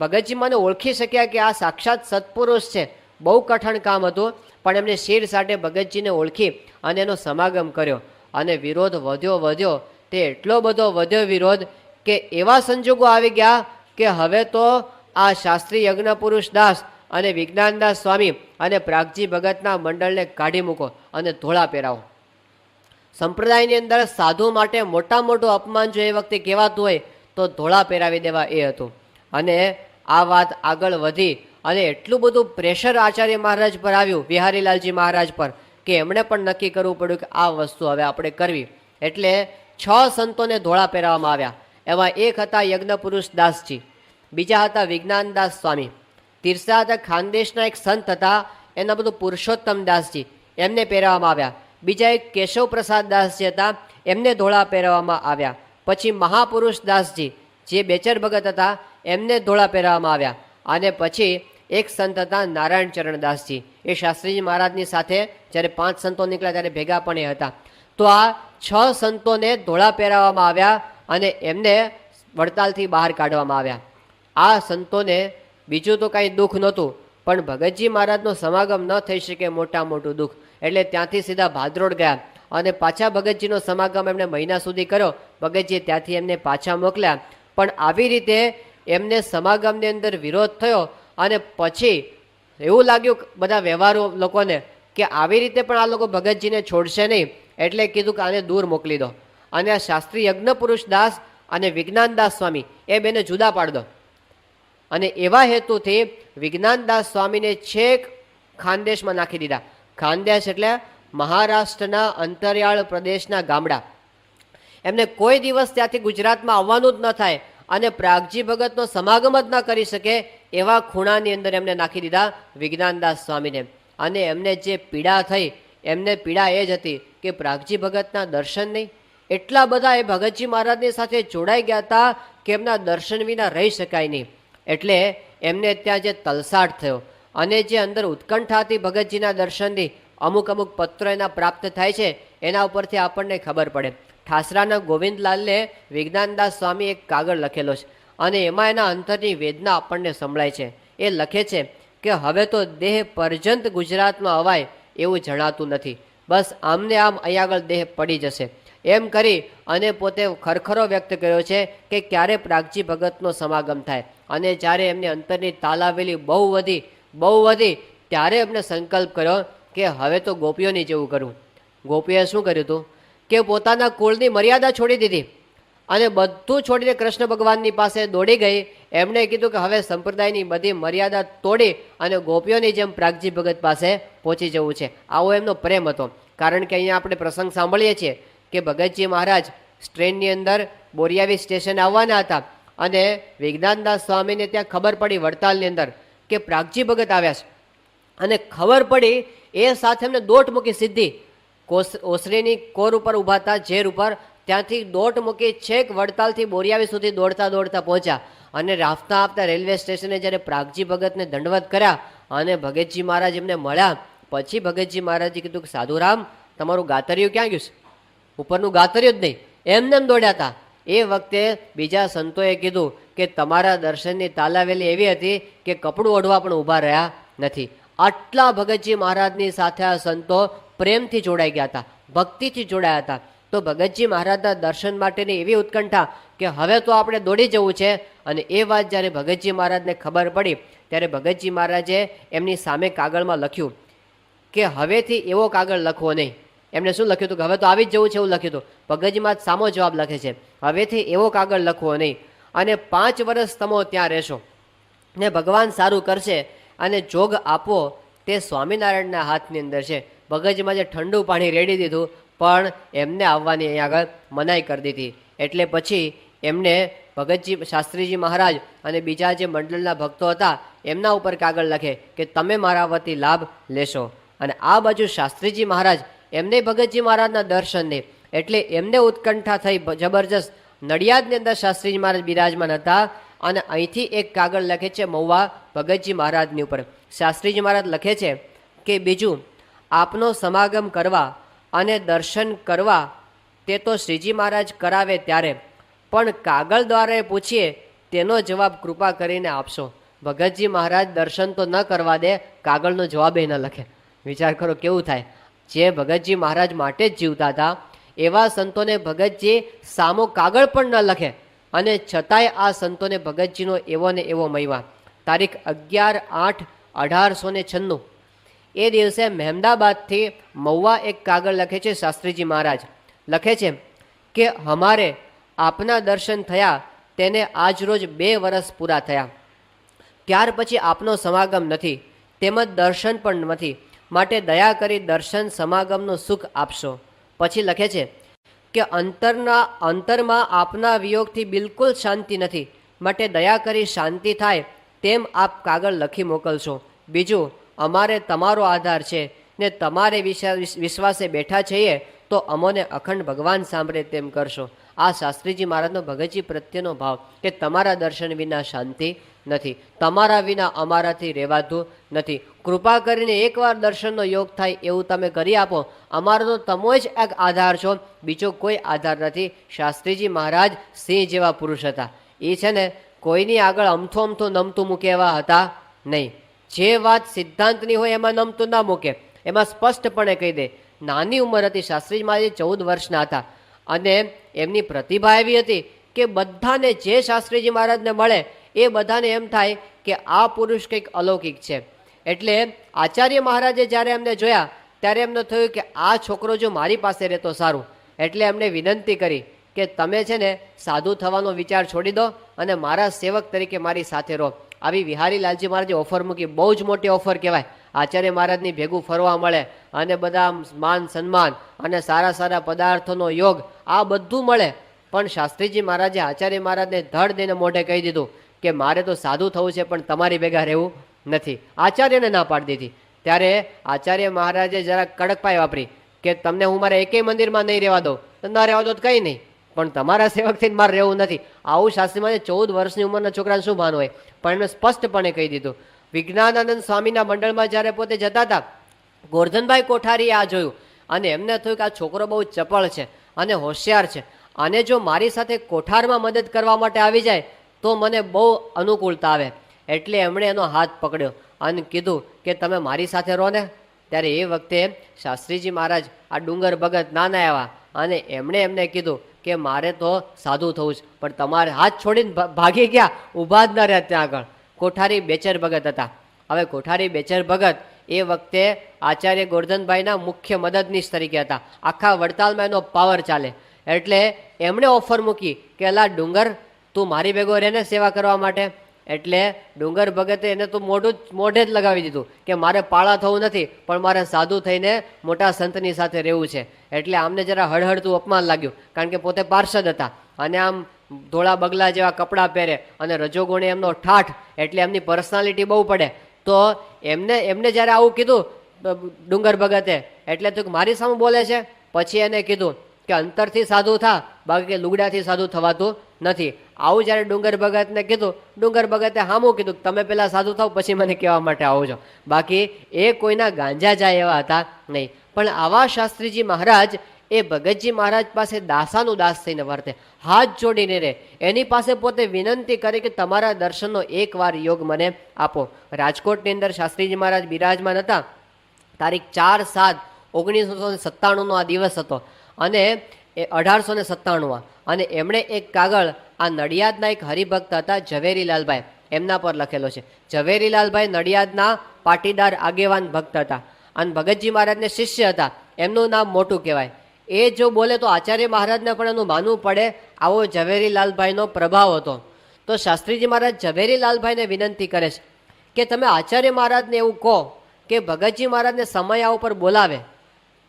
ભગતજી મને ઓળખી શક્યા કે આ સાક્ષાત સત્પુરુષ છે, બહુ કઠણ કામ હતું. પણ એમને શિર સાથે ભગતજીને ઓળખી અને એનો સમાગમ કર્યો અને વિરોધ વધ્યો. તે એટલો બધો વધ્યો વિરોધ કે એવા સંજોગો આવી ગયા કે હવે તો આ શાસ્ત્રી યજ્ઞપુરુષ દાસ અને વિજ્ઞાનદાસ સ્વામી અને પ્રાગજી ભગતના મંડળને કાઢી મૂકો અને ધોળા પહેરાવો. સંપ્રદાયની અંદર સાધુ માટે મોટું અપમાન જો એ વખતે કહેવાતું હોય તો ધોળા પહેરાવી દેવા એ હતું. અને આ વાત આગળ વધી અને એટલું બધું પ્રેશર આચાર્ય મહારાજ પર આવ્યું, વિહારીલાલજી મહારાજ પર, કે એમણે પણ નક્કી કરવું પડ્યું કે આ વસ્તુ હવે આપણે કરવી. એટલે 6 સંતોને ધોળા પહેરાવવામાં આવ્યા. એમાં એક હતા યજ્ઞપુરુષ દાસજી, બીજા હતા વિજ્ઞાનદાસ સ્વામી, તીર્થા હતા ખાનદેશના એક સંત હતા, એના બધું પુરુષોત્તમ દાસજી, એમને પહેરાવવામાં આવ્યા. બીજા એક કેશવ પ્રસાદ દાસજી હતા, એમને ધોળા પહેરાવવામાં આવ્યા. પછી મહાપુરુષ દાસજી જે બેચર ભગત હતા એમને ધોળા પહેરાવવામાં આવ્યા. અને પછી એક સંત હતા નારાયણ ચરણ દાસજી, એ શાસ્ત્રીજી મહારાજની સાથે જ્યારે 5 સંતો નીકળ્યા ત્યારે ભેગા પણ એ હતા. તો આ 6 સંતોને ધોળા પહેરાવવામાં આવ્યા અને એમને વડતાલથી બહાર કાઢવામાં આવ્યા. આ સંતોને બીજું તો કાંઈ દુઃખ નહોતું, પણ ભગતજી મહારાજનો સમાગમ ન થઈ શકે મોટું દુઃખ. એટલે ત્યાંથી સીધા ભાદરોડ ગયા અને પાછા ભગતજીનો સમાગમ એમણે મહિના સુધી કર્યો. ભગતજીએ ત્યાંથી એમને પાછા મોકલ્યા. પણ આવી રીતે એમને સમાગમની અંદર વિરોધ થયો અને પછી એવું લાગ્યું બધા વ્યવહારો લોકોને કે આવી રીતે પણ આ લોકો ભગતજીને છોડશે નહીં, એટલે કીધું કે આને દૂર મોકલી દો અને આ શાસ્ત્રી યજ્ઞપુરુષ દાસ અને વિજ્ઞાનદાસ સ્વામી એ બેને જુદા પાડી દો અને એવા હેતુથી વિજ્ઞાનદાસ સ્વામીને છેક ખાનદેશમાં નાખી દીધા. ખાનદેશ એટલે મહારાષ્ટ્રના અંતરિયાળ પ્રદેશના ગામડા. એમને કોઈ દિવસ ત્યાંથી ગુજરાતમાં આવવાનું જ ન થાય અને પ્રાગજી ભગતનો સમાગમ જ ન કરી શકે એવા ખૂણાની અંદર એમને નાખી દીધા વિજ્ઞાનદાસ સ્વામીને. અને એમને જે પીડા થઈ, એમને પીડા એ જ હતી કે પ્રાગજી ભગતના દર્શન નહીં. એટલા બધા એ ભગતજી મહારાજની સાથે જોડાઈ ગયા હતા કે એમના દર્શન વિના રહી શકાય નહીં. એટલે એમને ત્યાં જે તલસાટ થયો અને જે અંદર ઉત્કંઠા હતી ભગતજીના દર્શનની, અમુક અમુક પત્રો એના પ્રાપ્ત થાય છે, એના ઉપરથી આપણને ખબર પડે. ઠાસરાના ગોવિંદલાલને વિજ્ઞાનદાસ સ્વામી એક કાગળ લખેલો છે અને એમાં એના અંતરની વેદના આપણને સંભળાય છે. એ લખે છે કે હવે તો દેહ પર્યંત ગુજરાતમાં અવાય એવું જણાતું નથી, બસ આમને આમ અહીં આગળ દેહ પડી જશે. એમ કરી અને પોતે ખરખરો વ્યક્ત કર્યો છે કે ક્યારે પ્રાગજી ભગતનો સમાગમ થાય. અને જ્યારે એમની અંતરની તાલાવેલી બહુ વધી ત્યારે એમને સંકલ્પ કર્યો કે હવે તો ગોપીઓની જેવું કરવું. ગોપીએ શું કર્યું હતું કે પોતાના કુળની મર્યાદા છોડી દીધી અને બધું છોડીને કૃષ્ણ ભગવાનની પાસે દોડી ગઈ. એમણે કીધું કે હવે સંપ્રદાયની બધી મર્યાદા તોડી અને ગોપીઓની જેમ પ્રાગજી ભગત પાસે પહોંચી જવું છે. આવો એમનો પ્રેમ હતો. કારણ કે અહીંયા આપણે પ્રસંગ સાંભળીએ છીએ કે ભગતજી મહારાજ ટ્રેનની અંદર બોરિયાવી સ્ટેશન આવવાના હતા અને વિજ્ઞાનદાસ સ્વામીને ત્યાં ખબર પડી વડતાલની અંદર કે પ્રાગજી ભગત આવ્યા છે. અને ખબર પડી એ સાથે એમને દોટ મૂકી સીધી ઓસરીની કોર ઉપર ઊભા હતા, ઝેર ઉપર, ત્યાંથી દોટ મૂકી છેક વડતાલથી બોરિયાવી સુધી દોડતા પહોંચ્યા. અને રાફતા આપતા રેલવે સ્ટેશને જ્યારે પ્રાગજી ભગતને દંડવત કર્યા અને ભગતજી મહારાજ એમને મળ્યા, પછી ભગતજી મહારાજે કીધું કે સાધુરામ, તમારું ગાતરિયું ક્યાં ગયું છે? ઉપરનું ગાતરિયું જ નહીં, એમને એમ દોડ્યા હતા. એ વખતે બીજા સંતોએ કીધું કે તમારા દર્શનની તાલાવેલી એવી હતી કે કપડું ઓઢવા પણ ઊભા રહ્યા નથી. આટલા ભગતજી મહારાજની સાથે આ સંતો પ્રેમથી જોડાઈ ગયા હતા, ભક્તિથી જોડાયા હતા. તો ભગતજી મહારાજના દર્શન માટેની એવી ઉત્કંઠા કે હવે તો આપણે દોડી જવું છે. અને એ વાત જ્યારે ભગતજી મહારાજને ખબર પડી ત્યારે ભગતજી મહારાજે એમની સામે કાગળમાં લખ્યું કે હવેથી એવો કાગળ લખવો નહીં. એમને શું લખ્યું હતું કે હવે તો આવી જ જવું છે એવું લખ્યું હતું. ભગતજી મહારાજ સામો જવાબ લખે છે, હવેથી એવો કાગળ લખવો નહીં અને 5 વર્ષ તમો ત્યાં રહેશો ને ભગવાન સારું કરશે અને જોગ આપો તે સ્વામિનારાયણના હાથની અંદર છે. ભગતજી મહારાજે ઠંડુ પાણી રેડી દીધું પણ એમને આવવાની અહીં આગળ મનાઈ કરી દીધી. એટલે પછી એમને ભગતજી શાસ્ત્રીજી મહારાજ અને બીજા જે મંડળના ભક્તો હતા એમના ઉપર કાગળ લખે કે તમે મારા વતી લાભ લેશો. અને આ બાજુ શાસ્ત્રીજી મહારાજ એમને ભગતજી મહારાજના દર્શનને એટલે એમને ઉત્કંઠા થઈ જબરજસ્ત. નડિયાદની અંદર શાસ્ત્રીજી મહારાજ બિરાજમાન હતા અને અહીંથી એક કાગળ લખે છે મહુવા ભગતજી મહારાજની ઉપર. શાસ્ત્રીજી મહારાજ લખે છે કે બીજું, આપનો સમાગમ કરવા અને દર્શન કરવા તે તો શ્રીજી મહારાજ કરાવે ત્યારે, પણ કાગળ દ્વારા પૂછીએ તેનો જવાબ કૃપા કરીને આપશો. ભગતજી મહારાજ દર્શન તો ન કરવા દે, કાગળનો જવાબ ન લખે. વિચાર કરો કેવું થાય. જે ભગતજી મહારાજ માટે જ જીવતા હતા એવા સંતોને ભગતજી સામો કાગળ પણ ન લખે અને છતાંય આ સંતોને ભગતજીનો એવો ને એવો મહિમા. તારીખ 11/8/1896 એ દિવસે મહેમદાબાદથી મહુવા એક કાગળ લખે છે શાસ્ત્રીજી મહારાજ. લખે છે કે હમારે આપના દર્શન થયા તેને આજ રોજ 2 વર્ષ પૂરા થયા. ત્યાર પછી આપનો સમાગમ નથી, તેમજ દર્શન પણ નથી, માટે દયા કરી દર્શન સમાગમનું સુખ આપશો. પછી લખે છે કે અંતરમાં આપના વિયોગથી બિલકુલ શાંતિ નથી, માટે દયા કરી શાંતિ થાય તેમ આપ કાગળ લખી મોકલશો. બીજું, અમારે તમારો આધાર છે ને તમારે વિશ્વાસે બેઠા છીએ તો અમોને અખંડ ભગવાન સાંભળે તેમ કરશો. આ શાસ્ત્રીજી મહારાજનો ભગતજી પ્રત્યેનો ભાવ કે તમારા દર્શન વિના શાંતિ નથી, તમારા વિના અમારાથી રહેવાતું નથી. કૃપા કરીને એકવાર દર્શનનો યોગ થાય એવું તમે કરી આપો. અમારો તો તમે જ એક આધાર છો, બીજો કોઈ આધાર નથી. શાસ્ત્રીજી મહારાજ સિંહ જેવા પુરુષ હતા. એ છે ને કોઈની આગળ અમથું નમતું મૂકે એવા હતા નહીં. જે વાત સિદ્ધાંતની હોય એમાં નમતું ના મૂકે, એમાં સ્પષ્ટપણે કહી દે. નાની ઉંમર હતી, શાસ્ત્રીજી મહારાજ 14 વર્ષના હતા અને એમની પ્રતિભા એવી હતી કે બધાને જે શાસ્ત્રીજી મહારાજને મળે એ બધાને એમ થાય કે આ પુરુષ કંઈક અલૌકિક છે. એટલે આચાર્ય મહારાજે જ્યારે એમને જોયા ત્યારે એમને થયું કે આ છોકરો જો મારી પાસે રહેતો સારું. એટલે એમને વિનંતી કરી કે તમે છે ને સાધુ થવાનો વિચાર છોડી દો અને મારા સેવક તરીકે મારી સાથે રહો. આવી વિહારી લાલજી મહારાજે ઓફર મૂકી. બહુ જ મોટી ઓફર કહેવાય. આચાર્ય મહારાજની ભેગું ફરવા મળે અને બધા માન સન્માન અને સારા સારા પદાર્થોનો યોગ, આ બધું મળે. પણ શાસ્ત્રીજી મહારાજે આચાર્ય મહારાજને ધડ દઈને મોઢે કહી દીધું કે મારે તો સાધુ થવું છે, પણ તમારી ભેગા રહેવું નથી. આચાર્યને ના પાડી દીધી. ત્યારે આચાર્ય મહારાજે જરા કડકપાઈ વાપરી કે તમને હું મારા એકેય મંદિરમાં નહીં રહેવા દઉં. ના રહેવા દો તો કંઈ નહીં, પણ તમારા સેવકથી મારે રહેવું નથી. આવું શાસ્ત્રીમાં 14 વર્ષની ઉંમરના છોકરાને શું ભાન હોય? પણ એમને સ્પષ્ટપણે કહી દીધું. વિજ્ઞાનાનંદ સ્વામીના મંડળમાં જ્યારે પોતે જતા હતા, ગોરધનભાઈ કોઠારીએ આ જોયું અને એમને થયું કે આ છોકરો બહુ ચપળ છે અને હોશિયાર છે, અને જો મારી સાથે કોઠારમાં મદદ કરવા માટે આવી જાય તો મને બહુ અનુકૂળતા આવે. એટલે એમણે એનો હાથ પકડ્યો અને કીધું કે તમે મારી સાથે રહો ને. ત્યારે એ વખતે શાસ્ત્રીજી મહારાજ આ ડુંગર ભગત નાના આવ્યા અને એમણે એમને કીધું કે મારે તો સાધુ થવું છે, પણ તમારે હાથ છોડીને ભાગી ગયા, ઊભા જ ન રહ્યા ત્યાં આગળ. કોઠારી બેચર ભગત હતા. હવે કોઠારી બેચર ભગત એ વખતે આચાર્ય ગોરધનભાઈના મુખ્ય મદદનીશ તરીકે હતા. આખા વડતાલમાં એનો પાવર ચાલે. એટલે એમણે ઓફર મૂકી કે અલા ડુંગર, તું મારી ભેગો રહે ને સેવા કરવા માટે. એટલે ડુંગર ભગતે એને તો મોઢે જ લગાવી દીધું કે મારે પાળા થવું નથી, પણ મારે સાધુ થઈને મોટા સંતની સાથે રહેવું છે. એટલે આમને જરા હળહળતું અપમાન લાગ્યું, કારણ કે પોતે પાર્ષદ હતા અને આમ ધોળા બગલા જેવા કપડાં પહેરે અને રજોગુણે એમનો ઠાઠ, એટલે એમની પર્સનાલિટી બહુ પડે. તો એમને જ્યારે આવું કીધું ડુંગર ભગતે, એટલે તો મારી સામે બોલે છે. પછી એને કીધું કે અંતરથી સાધુ થા, બાકી લુગડાથી સાધુ થવાતું નથી. આવું જ્યારે ડુંગર ભગતને કીધું, ડુંગર ભગતે હામું કીધું તમે પહેલાં સાધુ થાવ પછી મને કહેવા માટે આવો છો. બાકી એ કોઈના ગાંજા જાય એવા હતા નહીં. પણ આવા શાસ્ત્રીજી મહારાજ એ ભગતજી મહારાજ પાસે દાસાનું દાસ થઈને વર્તે, હાથ જોડીને રહે. એની પાસે પોતે વિનંતી કરે કે તમારા દર્શનનો એકવાર યોગ મને આપો. રાજકોટની અંદર શાસ્ત્રીજી મહારાજ બિરાજમાન હતા. તારીખ 4/7/1997 આ દિવસ હતો અને એ 1897. અને એમણે એક કાગળ આ નડિયાદના એક હરિભક્ત હતા ઝવેરીલાલભાઈ, એમના પર લખેલો છે. ઝવેરીલાલભાઈ નડિયાદના પાટીદાર આગેવાન ભક્ત હતા અને ભગતજી મહારાજને શિષ્ય હતા. એમનું નામ મોટું કહેવાય. એ જો બોલે તો આચાર્ય મહારાજને પણ એનું માનવું પડે, આવો ઝવેરીલાલભાઈનો પ્રભાવ હતો. તો શાસ્ત્રીજી મહારાજ ઝવેરીલાલભાઈને વિનંતી કરે છે કે તમે આચાર્ય મહારાજને એવું કહો કે ભગતજી મહારાજને સમયા ઉપર બોલાવે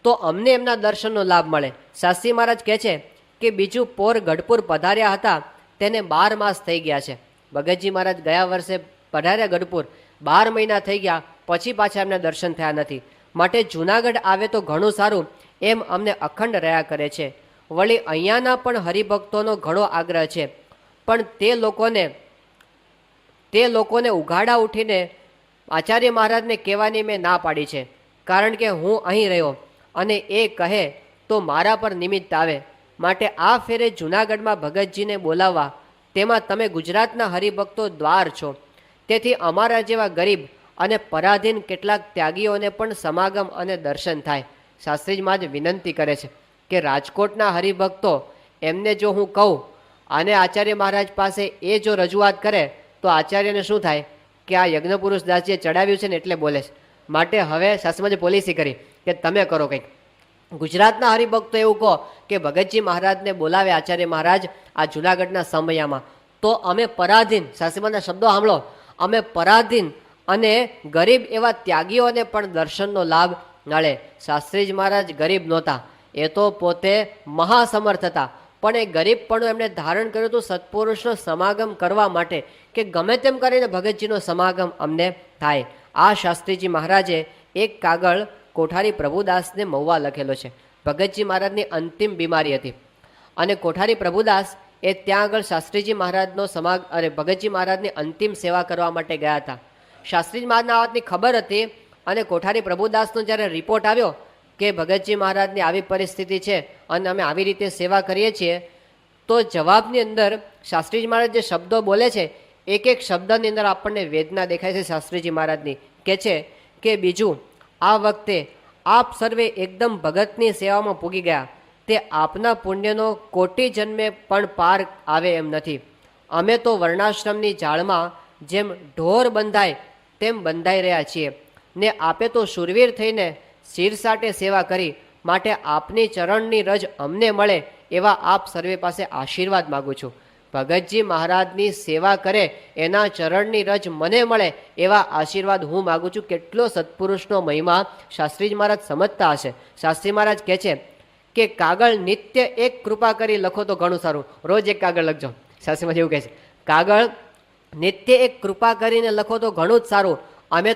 તો અમને એમના દર્શનનો લાભ મળે. શાસ્ત્રી મહારાજ કહે છે કે બીજું પોર ગઢપુર પધાર્યા હતા તેને 12 માસ થઈ ગયા છે. ભગતજી મહારાજ ગયા વર્ષે પધાર્યા ગઢપુર, 12 મહિના થઈ ગયા, પછી પાછા એમને દર્શન થયા નથી. માટે જૂનાગઢ આવે તો ઘણું સારું એમ અમને અખંડ રહ્યા કરે છે. વળી અહીંયાના પણ હરિભક્તોનો ઘણો આગ્રહ છે, પણ તે લોકોને ઉઘાડા ઉઠીને આચાર્ય મહારાજને કહેવાની મેં ના પાડી છે, કારણ કે હું અહીં રહ્યો અને એ કહે તો મારા પર નિમિત્ત આવે. માટે આ ફેરે જૂનાગઢમાં ભગતજીને બોલાવવા, તેમાં તમે ગુજરાતના હરિભક્તો દ્વાર છો, તેથી અમારા જેવા ગરીબ અને પરાધીન કેટલાક ત્યાગીઓને પણ સમાગમ અને દર્શન થાય. શાસ્ત્રીજી મહારાજ વિનંતી કરે છે કે રાજકોટના હરિભક્તો એમને જો હું કહું અને આચાર્ય મહારાજ પાસે એ જો રજૂઆત કરે તો આચાર્યને શું થાય કે આ યજ્ઞપુરુષ દાસજીએ ચડાવ્યું છે ને એટલે બોલે છે. માટે હવે શાસ્ત્રીજી પોલિસી કરી કે તમે કરો કંઈક. ગુજરાતના હરિભક્તો એવું કહો કે ભગતજી મહારાજને બોલાવે આચાર્ય મહારાજ આ જૂનાગઢના સમયમાં, તો અમે પરાધીન, શાસ્ત્રીના શબ્દો સાંભળો, અમે પરાધીન અને ગરીબ એવા ત્યાગીઓને પણ દર્શનનો લાભ મળે. શાસ્ત્રીજી મહારાજ ગરીબ નહોતા, એ તો પોતે મહાસમર્થ હતા, પણ એ ગરીબપણું એમણે ધારણ કર્યું હતું સત્પુરુષનો સમાગમ કરવા માટે કે ગમે તેમ કરીને ભગતજીનો સમાગમ અમને થાય. આ શાસ્ત્રીજી મહારાજે એક કાગળ કોઠારી પ્રભુદાસને મહુવા લખેલો છે. ભગતજી મહારાજની અંતિમ બીમારી હતી અને કોઠારી પ્રભુદાસ એ ત્યાં આગળ શાસ્ત્રીજી મહારાજનો અને ભગતજી મહારાજની અંતિમ સેવા કરવા માટે ગયા હતા. શાસ્ત્રીજી મહારાજના વાતની ખબર હતી અને કોઠારી પ્રભુદાસનો જ્યારે રિપોર્ટ આવ્યો કે ભગતજી મહારાજની આવી પરિસ્થિતિ છે અને અમે આવી રીતે સેવા કરીએ છીએ, તો જવાબની અંદર શાસ્ત્રીજી મહારાજ જે શબ્દો બોલે છે, એક એક શબ્દની અંદર આપણને વેદના દેખાય છે શાસ્ત્રીજી મહારાજની. કે છે કે બીજું, આ વખતે આપ સર્વે એકદમ ભગતની સેવામાં પૂગી ગયા, તે આપના પુણ્યનો કોટી જન્મે પણ પાર આવે એમ નથી. અમે તો વર્ણાશ્રમની જાળમાં જેમ ઢોર બંધાય તેમ બંધાઈ રહ્યા છીએ ને આપે તો શૂરવીર થઈને શિરસાટે સેવા કરી, માટે આપની ચરણની રજ અમને મળે એવા આપ સર્વે પાસે આશીર્વાદ માગું છું. ભગતજી મહારાજની સેવા કરે, એના ચરણની રજ મને મળે, એવા આશીર્વાદ હું માગું છું. કેટલો સત્પુરુષનો મહિમા શાસ્ત્રીજી મહારાજ સમજતા હશે. શાસ્ત્રી મહારાજ કહે છે કે કાગળ નિત્ય એક કૃપા કરી લખો તો ઘણું સારું. રોજ એક કાગળ લખજો. શાસ્ત્રી મહારાજ એવું કહે છે, કાગળ નિત્ય એક કૃપા કરીને લખો તો ઘણું જ સારું. અમે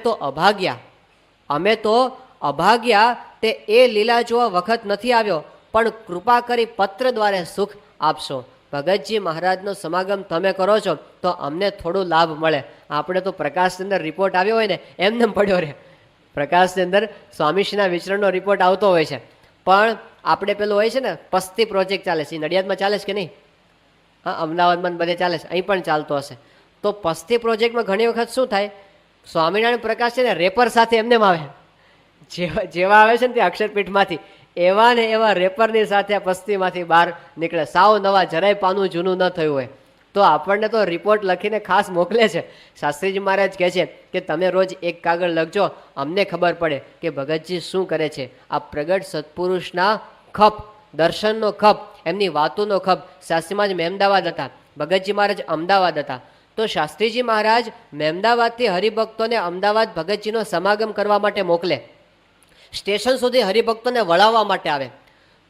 તો અભાગ્યા તે એ લીલા જોવા વખત નથી આવ્યો, પણ કૃપા કરી પત્ર દ્વારે સુખ આપશો. ભગતજી મહારાજનો સમાગમ તમે કરો છો તો અમને થોડું લાભ મળે. આપણે તો પ્રકાશની અંદર રિપોર્ટ આવ્યો હોય ને એમને પડ્યો રહે. પ્રકાશની અંદર સ્વામીશ્રીના વિચરણનો રિપોર્ટ આવતો હોય છે, પણ આપણે પેલું હોય છે ને પસ્તી પ્રોજેક્ટ ચાલે છે, નડિયાદમાં ચાલે છે કે નહીં? હા, અમદાવાદમાં બધે ચાલે છે, અહીં પણ ચાલતો હશે. તો પસ્તી પ્રોજેક્ટમાં ઘણી વખત શું થાય, સ્વામિનારાયણ પ્રકાશ છે ને રેપર સાથે એમને આવે, જેવા આવે છે ને તે અક્ષરપીઠમાંથી એવા ને એવા રેપરની સાથે આ પસ્તીમાંથી બહાર નીકળે, સાવ નવા, જરાય પાનું જૂનું ન થયું હોય. તો આપણને તો રિપોર્ટ લખીને ખાસ મોકલે છે. શાસ્ત્રીજી મહારાજ કહે છે કે તમે રોજ એક કાગળ લખજો, અમને ખબર પડે કે ભગતજી શું કરે છે. આ પ્રગટ સત્પુરુષના ખપ, દર્શનનો ખપ, એમની વાતોનો ખપ. શાસ્ત્રી મહારાજ મહેમદાવાદ હતા, ભગતજી મહારાજ અમદાવાદ હતા. તો શાસ્ત્રીજી મહારાજ મહેમદાવાદથી હરિભક્તોને અમદાવાદ ભગતજીનો સમાગમ કરવા માટે મોકલે, સ્ટેશન સુધી હરિભક્તોને વળાવવા માટે આવે.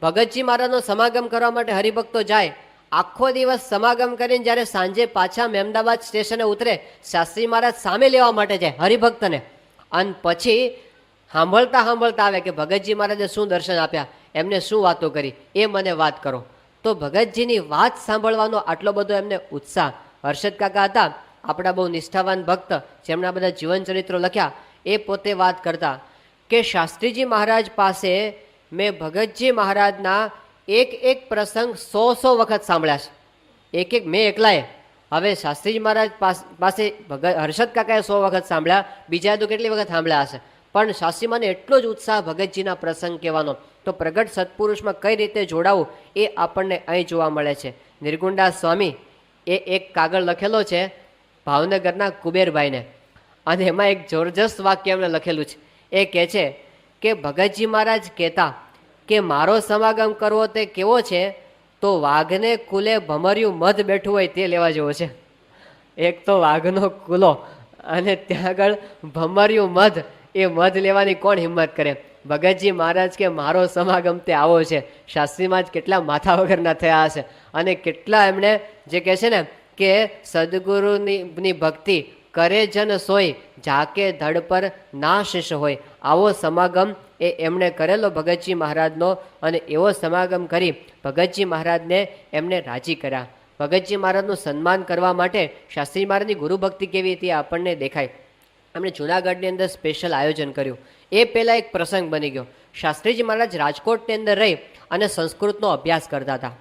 ભગતજી મહારાજનો સમાગમ કરવા માટે હરિભક્તો જાય, આખો દિવસ સમાગમ કરીને જ્યારે સાંજે પાછા મહેમદાવાદ સ્ટેશને ઉતરે, શાસ્ત્રી મહારાજ સામે લેવા માટે જાય હરિભક્તને, અને પછી સાંભળતા આવે કે ભગતજી મહારાજે શું દર્શન આપ્યા, એમને શું વાતો કરી, એ મને વાત કરો. તો ભગતજીની વાત સાંભળવાનો આટલો બધો એમને ઉત્સાહ. હર્ષદ કાકા હતા આપણા બહુ નિષ્ઠાવાન ભક્ત, જેમના બધા જીવન ચરિત્રો લખ્યા, એ પોતે વાત કરતા કે શાસ્ત્રીજી મહારાજ પાસે મેં ભગતજી મહારાજના એક પ્રસંગ 100 વખત સાંભળ્યા છે. મેં એકલાએ. હવે શાસ્ત્રીજી મહારાજ પાસે હર્ષદ કાકાએ 100 વખત સાંભળ્યા, બીજાએ તો કેટલી વખત સાંભળ્યા હશે, પણ શાસ્ત્રીમાને એટલો જ ઉત્સાહ ભગતજીના પ્રસંગ કહેવાનો. તો પ્રગટ સત્પુરુષમાં કઈ રીતે જોડાવું એ આપણને અહીં જોવા મળે છે. નિર્ગુણદાસ સ્વામી એ એક કાગળ લખેલો છે ભાવનગરના કુબેરભાઈને, અને એમાં એક જબરજસ્ત વાક્ય એમણે લખેલું છે. એ કહે છે કે ભગતજી મહારાજ કહેતા કે મારો સમાગમ કરવો તે કેવો છે, તો વાઘને કુલે ભમર્યું મધ બેઠું હોય તે લેવા જેવો છે. એક તો વાઘનો કુલો અને ત્યાં આગળ ભમર્યું મધ, એ મધ લેવાની કોણ હિંમત કરે? ભગતજી મહારાજ કે મારો સમાગમ તે આવો છે. શાસ્ત્રીમાં જ કેટલા માથા વગરના થયા હશે, અને કેટલા એમણે જે કહે છે ને કે સદગુરુની ભક્તિ કરે જન સોય, ઝાકે ધડ પર ના શિષ હોય. આવો સમાગમ એ એમણે કરેલો ભગતજી મહારાજનો, અને એવો સમાગમ કરી ભગતજી મહારાજને એમને રાજી કર્યા. ભગતજી મહારાજનું સન્માન કરવા માટે શાસ્ત્રી મહારાજની ગુરુભક્તિ કેવી હતી આપણને દેખાય. એમણે જૂનાગઢની અંદર સ્પેશિયલ આયોજન કર્યું. એ પહેલાં એક પ્રસંગ બની ગયો. શાસ્ત્રીજી મહારાજ રાજકોટની અંદર રહી અને સંસ્કૃતનો અભ્યાસ કરતા હતા,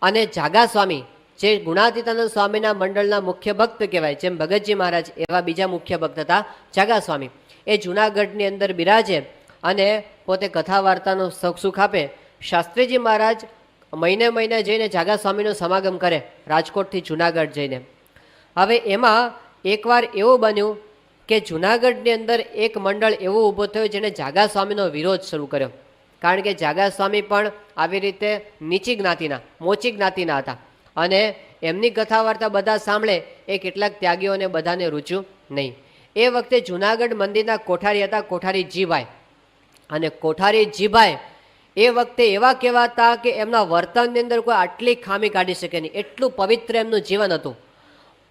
અને જાગા સ્વામી જે ગુણાતીતાનંદ સ્વામીના મંડળના મુખ્ય ભક્ત કહેવાય, જેમ ભગતજી મહારાજ એવા બીજા મુખ્ય ભક્ત હતા જાગા સ્વામી. એ જૂનાગઢની અંદર બિરાજે અને પોતે કથા વાર્તાનો સુખ આપે. શાસ્ત્રીજી મહારાજ મહિને જઈને જાગા સ્વામીનો સમાગમ કરે, રાજકોટથી જૂનાગઢ જઈને. હવે એમાં એકવાર એવું બન્યું કે જૂનાગઢની અંદર એક મંડળ એવું ઊભું થયું જેણે જાગા સ્વામીનો વિરોધ શરૂ કર્યો. કારણ કે જાગા સ્વામી પણ આવી રીતે નીચી જ્ઞાતિના, મોચી જ્ઞાતિના હતા, અને એમની કથા વાર્તા બધા સાંભળે એ કેટલાક ત્યાગીઓને બધાને રૂચ્યું નહીં. એ વખતે જૂનાગઢ મંદિરના કોઠારી હતા, કોઠારી જીભાઈ. અને કોઠારી જીભાઈ એ વખતે એવા કહેવાતા કે એમના વર્તનની અંદર કોઈ આટલી ખામી કાઢી શકે નહીં, એટલું પવિત્ર એમનું જીવન હતું.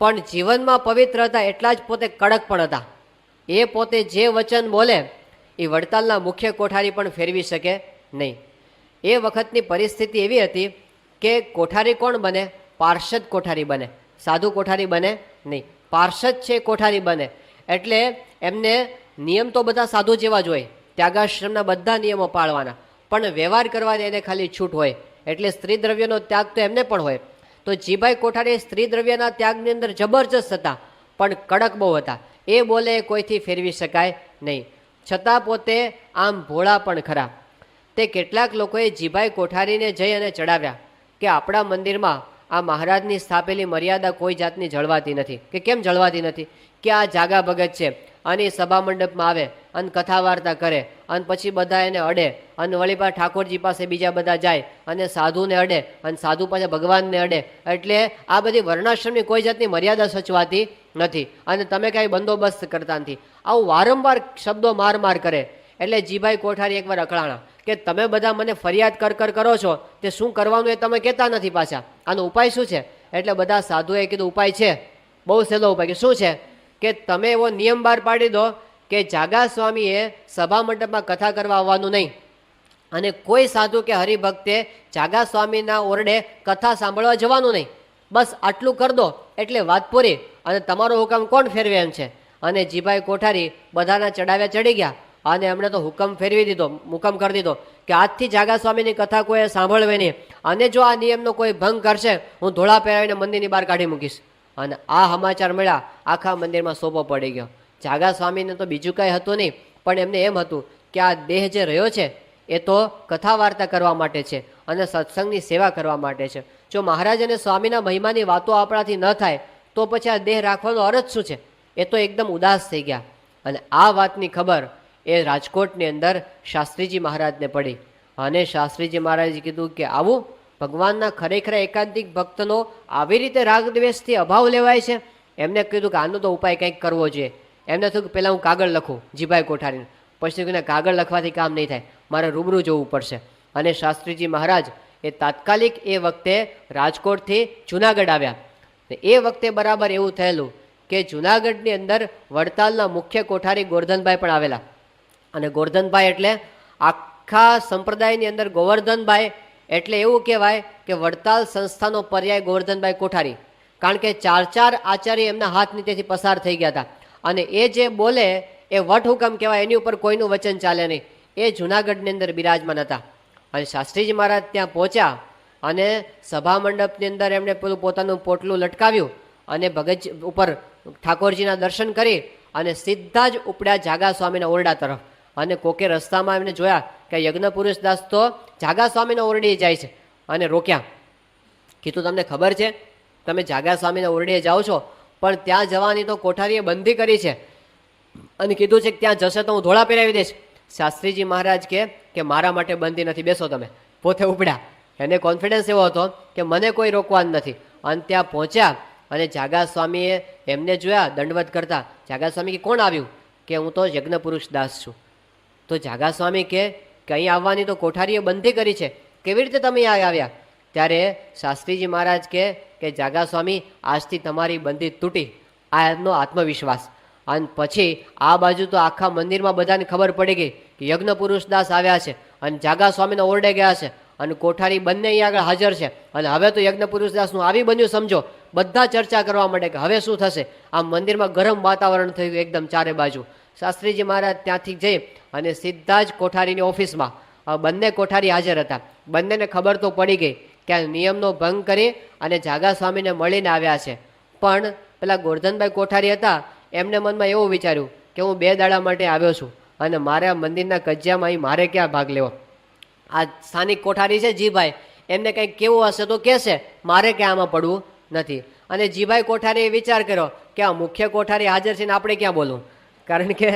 પણ જીવનમાં પવિત્ર હતા એટલા જ પોતે કડક પણ હતા. એ પોતે જે વચન બોલે એ વડતાલના મુખ્ય કોઠારી પણ ફેરવી શકે નહીં. એ વખતની પરિસ્થિતિ એવી હતી કે કોઠારી કોણ બને? પાર્ષદ કોઠારી બને, સાધુ કોઠારી બને નહીં. પાર્ષદ છે કોઠારી બને એટલે એમને નિયમ તો બધા સાધુ જેવા જ હોય, ત્યાગાશ્રમના બધા નિયમો પાળવાના, પણ વ્યવહાર કરવાની એને ખાલી છૂટ હોય. એટલે સ્ત્રી દ્રવ્યનો ત્યાગ તો એમને પણ હોય. તો જીભાઈ કોઠારી સ્ત્રી દ્રવ્યના ત્યાગની અંદર જબરજસ્ત હતા, પણ કડક બહુ હતા. એ બોલે કોઈથી ફેરવી શકાય નહીં, છતાં પોતે આમ ભોળા પણ ખરા. તે કેટલાક લોકોએ જીભાઈ કોઠારીને જઈ અને ચડાવ્યા કે આપણા મંદિરમાં આ મહારાજની સ્થાપેલી મર્યાદા કોઈ જાતની જળવાતી નથી. કે કેમ જળવાતી નથી? કે આ જાગા ભગત છે અને સભા મંડપમાં આવે અને કથા વાર્તા કરે અને પછી બધા એને અડે અને વળી પાછા ઠાકોરજી પાસે બીજા બધા જાય અને સાધુને અડે અને સાધુ પાસે ભગવાનને અડે. એટલે આ બધી વર્ણાશ્રમની કોઈ જાતની મર્યાદા સચવાતી નથી અને તમે કાંઈ બંદોબસ્ત કરતા નથી. આવું વારંવાર શબ્દો માર માર કરે એટલે જીભાઈ કોઠારી એકવાર અકળાણા કે તમે બધા મને ફરિયાદ કર કરો છો, તે શું કરવાનું એ તમે કહેતા નથી પાછા, આનો ઉપાય શું છે? એટલે બધા સાધુએ કીધું ઉપાય છે, બહુ સહેલો ઉપાય. કે શું છે? કે તમે એવો નિયમ બહાર પાડી દો કે જાગા સ્વામીએ સભા મંડપમાં કથા કરવા આવવાનું નહીં અને કોઈ સાધુ કે હરિભક્તે જાગા સ્વામીના ઓરડે કથા સાંભળવા જવાનું નહીં. બસ આટલું કરી દો એટલે વાત પૂરી અને તમારો હુકમ કોણ ફેરવે એમ છે. અને જીભાઈ કોઠારી બધાના ચડાવ્યા ચડી ગયા અને એમણે તો હુકમ ફેરવી દીધો, હુકમ કરી દીધો કે આજથી જાગા સ્વામીની કથા કોઈ સાંભળવે નહીં અને જો આ નિયમનો કોઈ ભંગ કરશે હું ધોળા પહેરાવીને મંદિરની બહાર કાઢી મૂકીશ. અને આ સમાચાર મળ્યા, આખા મંદિરમાં સોપો પડી ગયો. જાગા સ્વામીને તો બીજું કાંઈ હતું નહીં, પણ એમને એમ હતું કે આ દેહ જે રહ્યો છે એ તો કથા વાર્તા કરવા માટે છે અને સત્સંગની સેવા કરવા માટે છે. જો મહારાજ અને સ્વામીના મહિમાની વાતો આપણાથી ન થાય તો પછી આ દેહ રાખવાનો અર્થ શું છે? એ તો એકદમ ઉદાસ થઈ ગયા. અને આ વાતની ખબર એ રાજકોટની અંદર શાસ્ત્રીજી મહારાજને પડી અને શાસ્ત્રીજી મહારાજે કીધું કે આવું ભગવાનના ખરેખર એકાંતિક ભક્તનો આવી રીતે રાગદ્વેષથી અભાવ લેવાય છે. એમને કીધું કે આનો તો ઉપાય કંઈક કરવો જોઈએ. એમને થયું કે પહેલાં હું કાગળ લખું જીભાઈ કોઠારીને, પછી કીધું કાગળ લખવાથી કામ નહીં થાય, મારે રૂબરૂ જવું પડશે. અને શાસ્ત્રીજી મહારાજ એ તાત્કાલિક એ વખતે રાજકોટથી જુનાગઢ આવ્યા. એ વખતે બરાબર એવું થયેલું કે જુનાગઢની અંદર વડતાલના મુખ્ય કોઠારી ગોરધનભાઈ પણ આવેલા. અને ગોરધનભાઈ એટલે આખા સંપ્રદાયની અંદર ગોવર્ધનભાઈ એટલે એવું કહેવાય કે વડતાલ સંસ્થાનો પર્યાય ગોવર્ધનભાઈ કોઠારી, કારણ કે 4 આચાર્ય એમના હાથ નીચેથી પસાર થઈ ગયા હતા. અને એ જે બોલે એ વટ હુકમ કહેવાય, એની ઉપર કોઈનું વચન ચાલે નહીં. એ જુનાગઢની અંદર બિરાજમાન હતા. અને શાસ્ત્રીજી મહારાજ ત્યાં પહોંચ્યા અને સભા મંડપની અંદર એમણે પેલું પોતાનું પોટલું લટકાવ્યું અને ભગત ઉપર ઠાકોરજીના દર્શન કરી અને સીધા જ ઉપડ્યા જાગા સ્વામીના ઓરડા તરફ. અને કોકે રસ્તામાં એમને જોયા કે યજ્ઞ પુરુષ દાસ તો જાગા સ્વામીના ઓરડીએ જાય છે અને રોક્યા. કીધું તમને ખબર છે તમે જાગા સ્વામીના ઓરડીએ જાઓ છો, પણ ત્યાં જવાની તો કોઠારીએ બંધી કરી છે અને કીધું છે કે ત્યાં જશે તો હું ધોળા પહેરાવી દઈશ. શાસ્ત્રીજી મહારાજ કે મારા માટે બંધી નથી, બેસો તમે. પોતે ઉપડ્યા. એને કોન્ફિડન્સ એવો હતો કે મને કોઈ રોકવાનું નથી. અને ત્યાં પહોંચ્યા અને જાગા સ્વામીએ એમને જોયા દંડવત કરતા. જાગા સ્વામી કે કોણ આવ્યું? કે હું તો યજ્ઞ પુરુષ દાસ છું. તો જાગા સ્વામી કે અહીં આવવાની તો કોઠારીએ બંધી કરી છે, કેવી રીતે તમે અહીં આવ્યા? ત્યારે શાસ્ત્રીજી મહારાજ કે જાગા સ્વામી આજથી તમારી બંધી તૂટી. આ એમનો આત્મવિશ્વાસ. અને પછી આ બાજુ તો આખા મંદિરમાં બધાને ખબર પડી ગઈ કે યજ્ઞ પુરુષ દાસ આવ્યા છે અને જાગા સ્વામીના ઓરડે ગયા છે અને કોઠારી બંને અહીં આગળ હાજર છે. અને હવે તો યજ્ઞ પુરુષ દાસનું આવી બન્યું સમજો. બધા ચર્ચા કરવા માંડે કે હવે શું થશે. આ મંદિરમાં ગરમ વાતાવરણ થયું એકદમ ચારે બાજુ. શાસ્ત્રીજી મહારાજ ત્યાંથી જઈ અને સીધા જ કોઠારીની ઓફિસમાં બંને કોઠારી હાજર હતા. બંનેને ખબર તો પડી ગઈ કે આ નિયમનો ભંગ કરી અને જાગા સ્વામીને મળીને આવ્યા છે. પણ પેલા ગોરધનભાઈ કોઠારી હતા, એમને મનમાં એવું વિચાર્યું કે હું 2 દાડા માટે આવ્યો છું અને મારે આ મંદિરના કજિયામાં અહીં મારે ક્યાં ભાગ લેવો. આ સ્થાનિક કોઠારી છે જીભાઈ, એમને કંઈક કેવું હશે તો કહેશે, મારે ક્યાં આમાં પડવું નથી. અને જીભાઈ કોઠારીએ વિચાર કર્યો કે આ મુખ્ય કોઠારી હાજર છે ને આપણે ક્યાં બોલવું, કારણ કે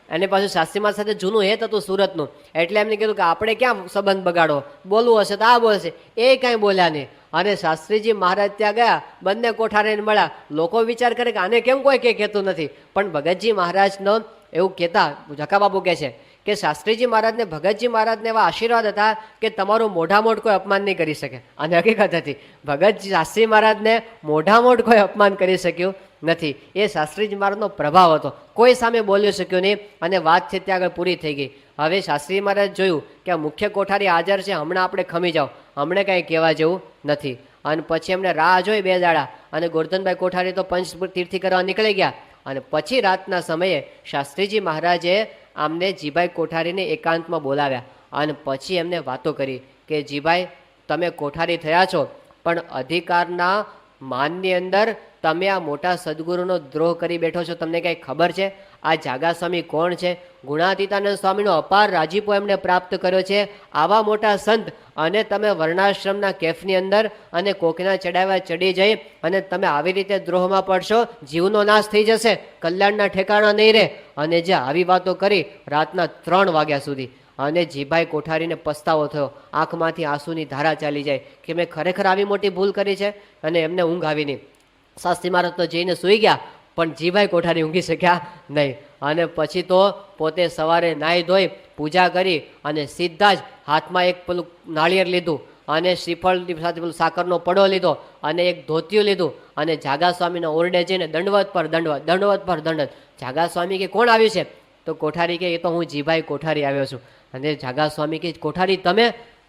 એને પાછું શાસ્ત્રીમાં સાથે જૂનું હેત હતું સુરતનું. એટલે એમને કીધું કે આપણે ક્યાં સંબંધ બગાડો, બોલવું હશે તો આ બોલશે. એ કાંઈ બોલ્યા નહીં. અને શાસ્ત્રીજી મહારાજ ત્યાં ગયા, બંને કોઠારીને મળ્યા. લોકો વિચાર કરે કે આને કેમ કોઈ કંઈ કહેતું નથી, પણ ભગતજી મહારાજનો એવું કહેતા જકાબાબુ કહે છે કે શાસ્ત્રીજી મહારાજને ભગતજી મહારાજને એવા આશીર્વાદ હતા કે તમારું મોઢામોઢ કોઈ અપમાન નહીં કરી શકે. અને હકીકત હતી, ભગતજી શાસ્ત્રી મહારાજને મોઢામોઢ કોઈ અપમાન કરી શક્યું નથી. એ શાસ્ત્રીજી મહારાજનો પ્રભાવ હતો, કોઈ સામે બોલી શક્યું નહીં અને વાત છે ત્યાં આગળ પૂરી થઈ ગઈ. હવે શાસ્ત્રી મહારાજ જોયું કે આ મુખ્ય કોઠારી હાજર છે, હમણાં આપણે ખમી જાઓ, હમણાં કાંઈ કહેવા જેવું નથી. અને પછી એમને રાહ જોઈ 2 દાડા અને ગોરધનભાઈ કોઠારી તો પંચ તીર્થી કરવા નીકળી ગયા. અને પછી રાતના સમયે શાસ્ત્રીજી મહારાજે આમને જીભાઈ કોઠારીને એકાંતમાં બોલાવ્યા અને પછી એમને વાતો કરી કે જીભાઈ તમે કોઠારી થયા છો, પણ અધિકારના માનની અંદર તમે આ મોટા સદગુરુનો દ્રોહ કરી બેઠો છો, તમને કંઈ ખબર છે આ જાગા સ્વામી કોણ છે? ગુણાતીતાનંદ સ્વામીનો અપાર રાજીપો એમણે પ્રાપ્ત કર્યો છે. આવા મોટા સંત અને તમે વર્ણાશ્રમના કેફની અંદર અને કોકના ચડાવ્યા ચડી જઈ અને તમે આવી રીતે દ્રોહમાં પડશો, જીવનો નાશ થઈ જશે, કલ્યાણના ઠેકાણા નહીં રહે. અને જે આવી વાતો કરી રાતના 3 વાગ્યા સુધી, અને જીભાઈ કોઠારીને પસ્તાવો થયો, આંખમાંથી આંસુની ધારા ચાલી જાય કે મેં ખરેખર આવી મોટી ભૂલ કરી છે. અને એમને ઊંઘ આવી નહીં. શાસ્ત્રી મહારાજ તો જઈને સૂઈ ગયા, પણ જીભાઈ કોઠારી ઊંઘી શક્યા નહીં. અને પછી તો પોતે સવારે નાહી ધોઈ પૂજા કરી અને સીધા જ હાથમાં એક પેલું નાળિયેર લીધું અને શ્રીફળ સાથે પેલું સાકરનો પડો લીધો અને એક ધોતિયું લીધું અને જાગા સ્વામીના ઓરડે જઈને દંડવત પર દંડવત, દંડવત પર દંડવત. જાગા સ્વામી કે કોણ આવ્યું છે? તો કોઠારી કે એ તો હું જીભાઈ કોઠારી આવ્યો છું. અને જાગા સ્વામી કે કોઠારી તમે?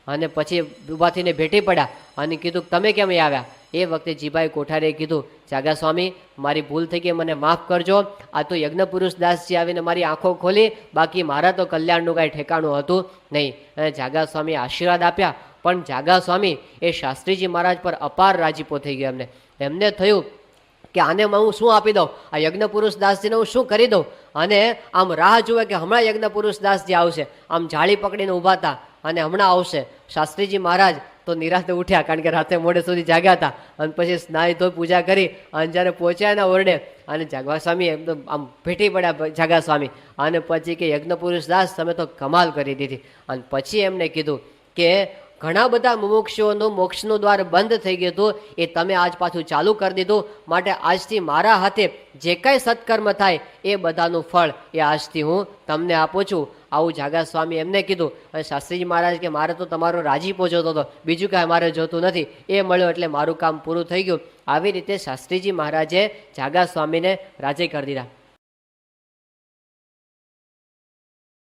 અને પછી ઊભા થઈને ભેટી પડ્યા અને કીધું તમે કેમ અહીં આવ્યા? એ વખતે જીભાઈ કોઠારીએ કીધું, જાગા સ્વામી મારી ભૂલ થઈ ગઈ, મને માફ કરજો. આ તો યજ્ઞપુરુષ દાસજી આવીને મારી આંખો ખોલી, બાકી મારા તો કલ્યાણનું કાંઈ ઠેકાણું હતું નહીં. અને જાગા સ્વામીએ આશીર્વાદ આપ્યા. પણ જાગા સ્વામી એ શાસ્ત્રીજી મહારાજ પર અપાર રાજીપો થઈ ગયો. એમને થયું કે આને હું શું આપી દઉં, આ યજ્ઞપુરુષ દાસજીને હું શું કરી દઉં. અને આમ રાહ જુએ કે હમણાં યજ્ઞપુરુષ દાસજી આવશે, આમ જાળી પકડીને ઊભા હતા અને હમણાં આવશે. શાસ્ત્રીજી મહારાજ તો નિરાતે ઉઠ્યા, કારણ કે રાતે મોડે સુધી જાગ્યા હતા. અને પછી સ્નાય ધોઈ પૂજા કરી અને જ્યારે પહોંચ્યા એના ઓરડે અને જાગા સ્વામી એકદમ આમ ભેટી પડ્યા જાગા સ્વામી. અને પછી કે યજ્ઞપુરુષ દાસ તમે તો કમાલ કરી દીધી. અને પછી એમને કીધું કે ઘણા બધા મુમુક્ષુઓનું મોક્ષનું દ્વાર બંધ થઈ ગયું હતું, એ તમે આજ પાછું ચાલુ કરી દીધું. માટે આજથી મારા હાથે જે કાંઈ સત્કર્મ થાય એ બધાનું ફળ એ આજથી હું તમને આપું છું. આવું જાગા સ્વામી એમને કીધું. અને શાસ્ત્રીજી મહારાજ કે મારે તો તમારો રાજીપો જોતો હતો, બીજું કાંઈ મારે જોતું નથી, એ મળ્યો એટલે મારું કામ પૂરું થઈ ગયું. આવી રીતે શાસ્ત્રીજી મહારાજે જાગા સ્વામીને રાજી કરી દીધા.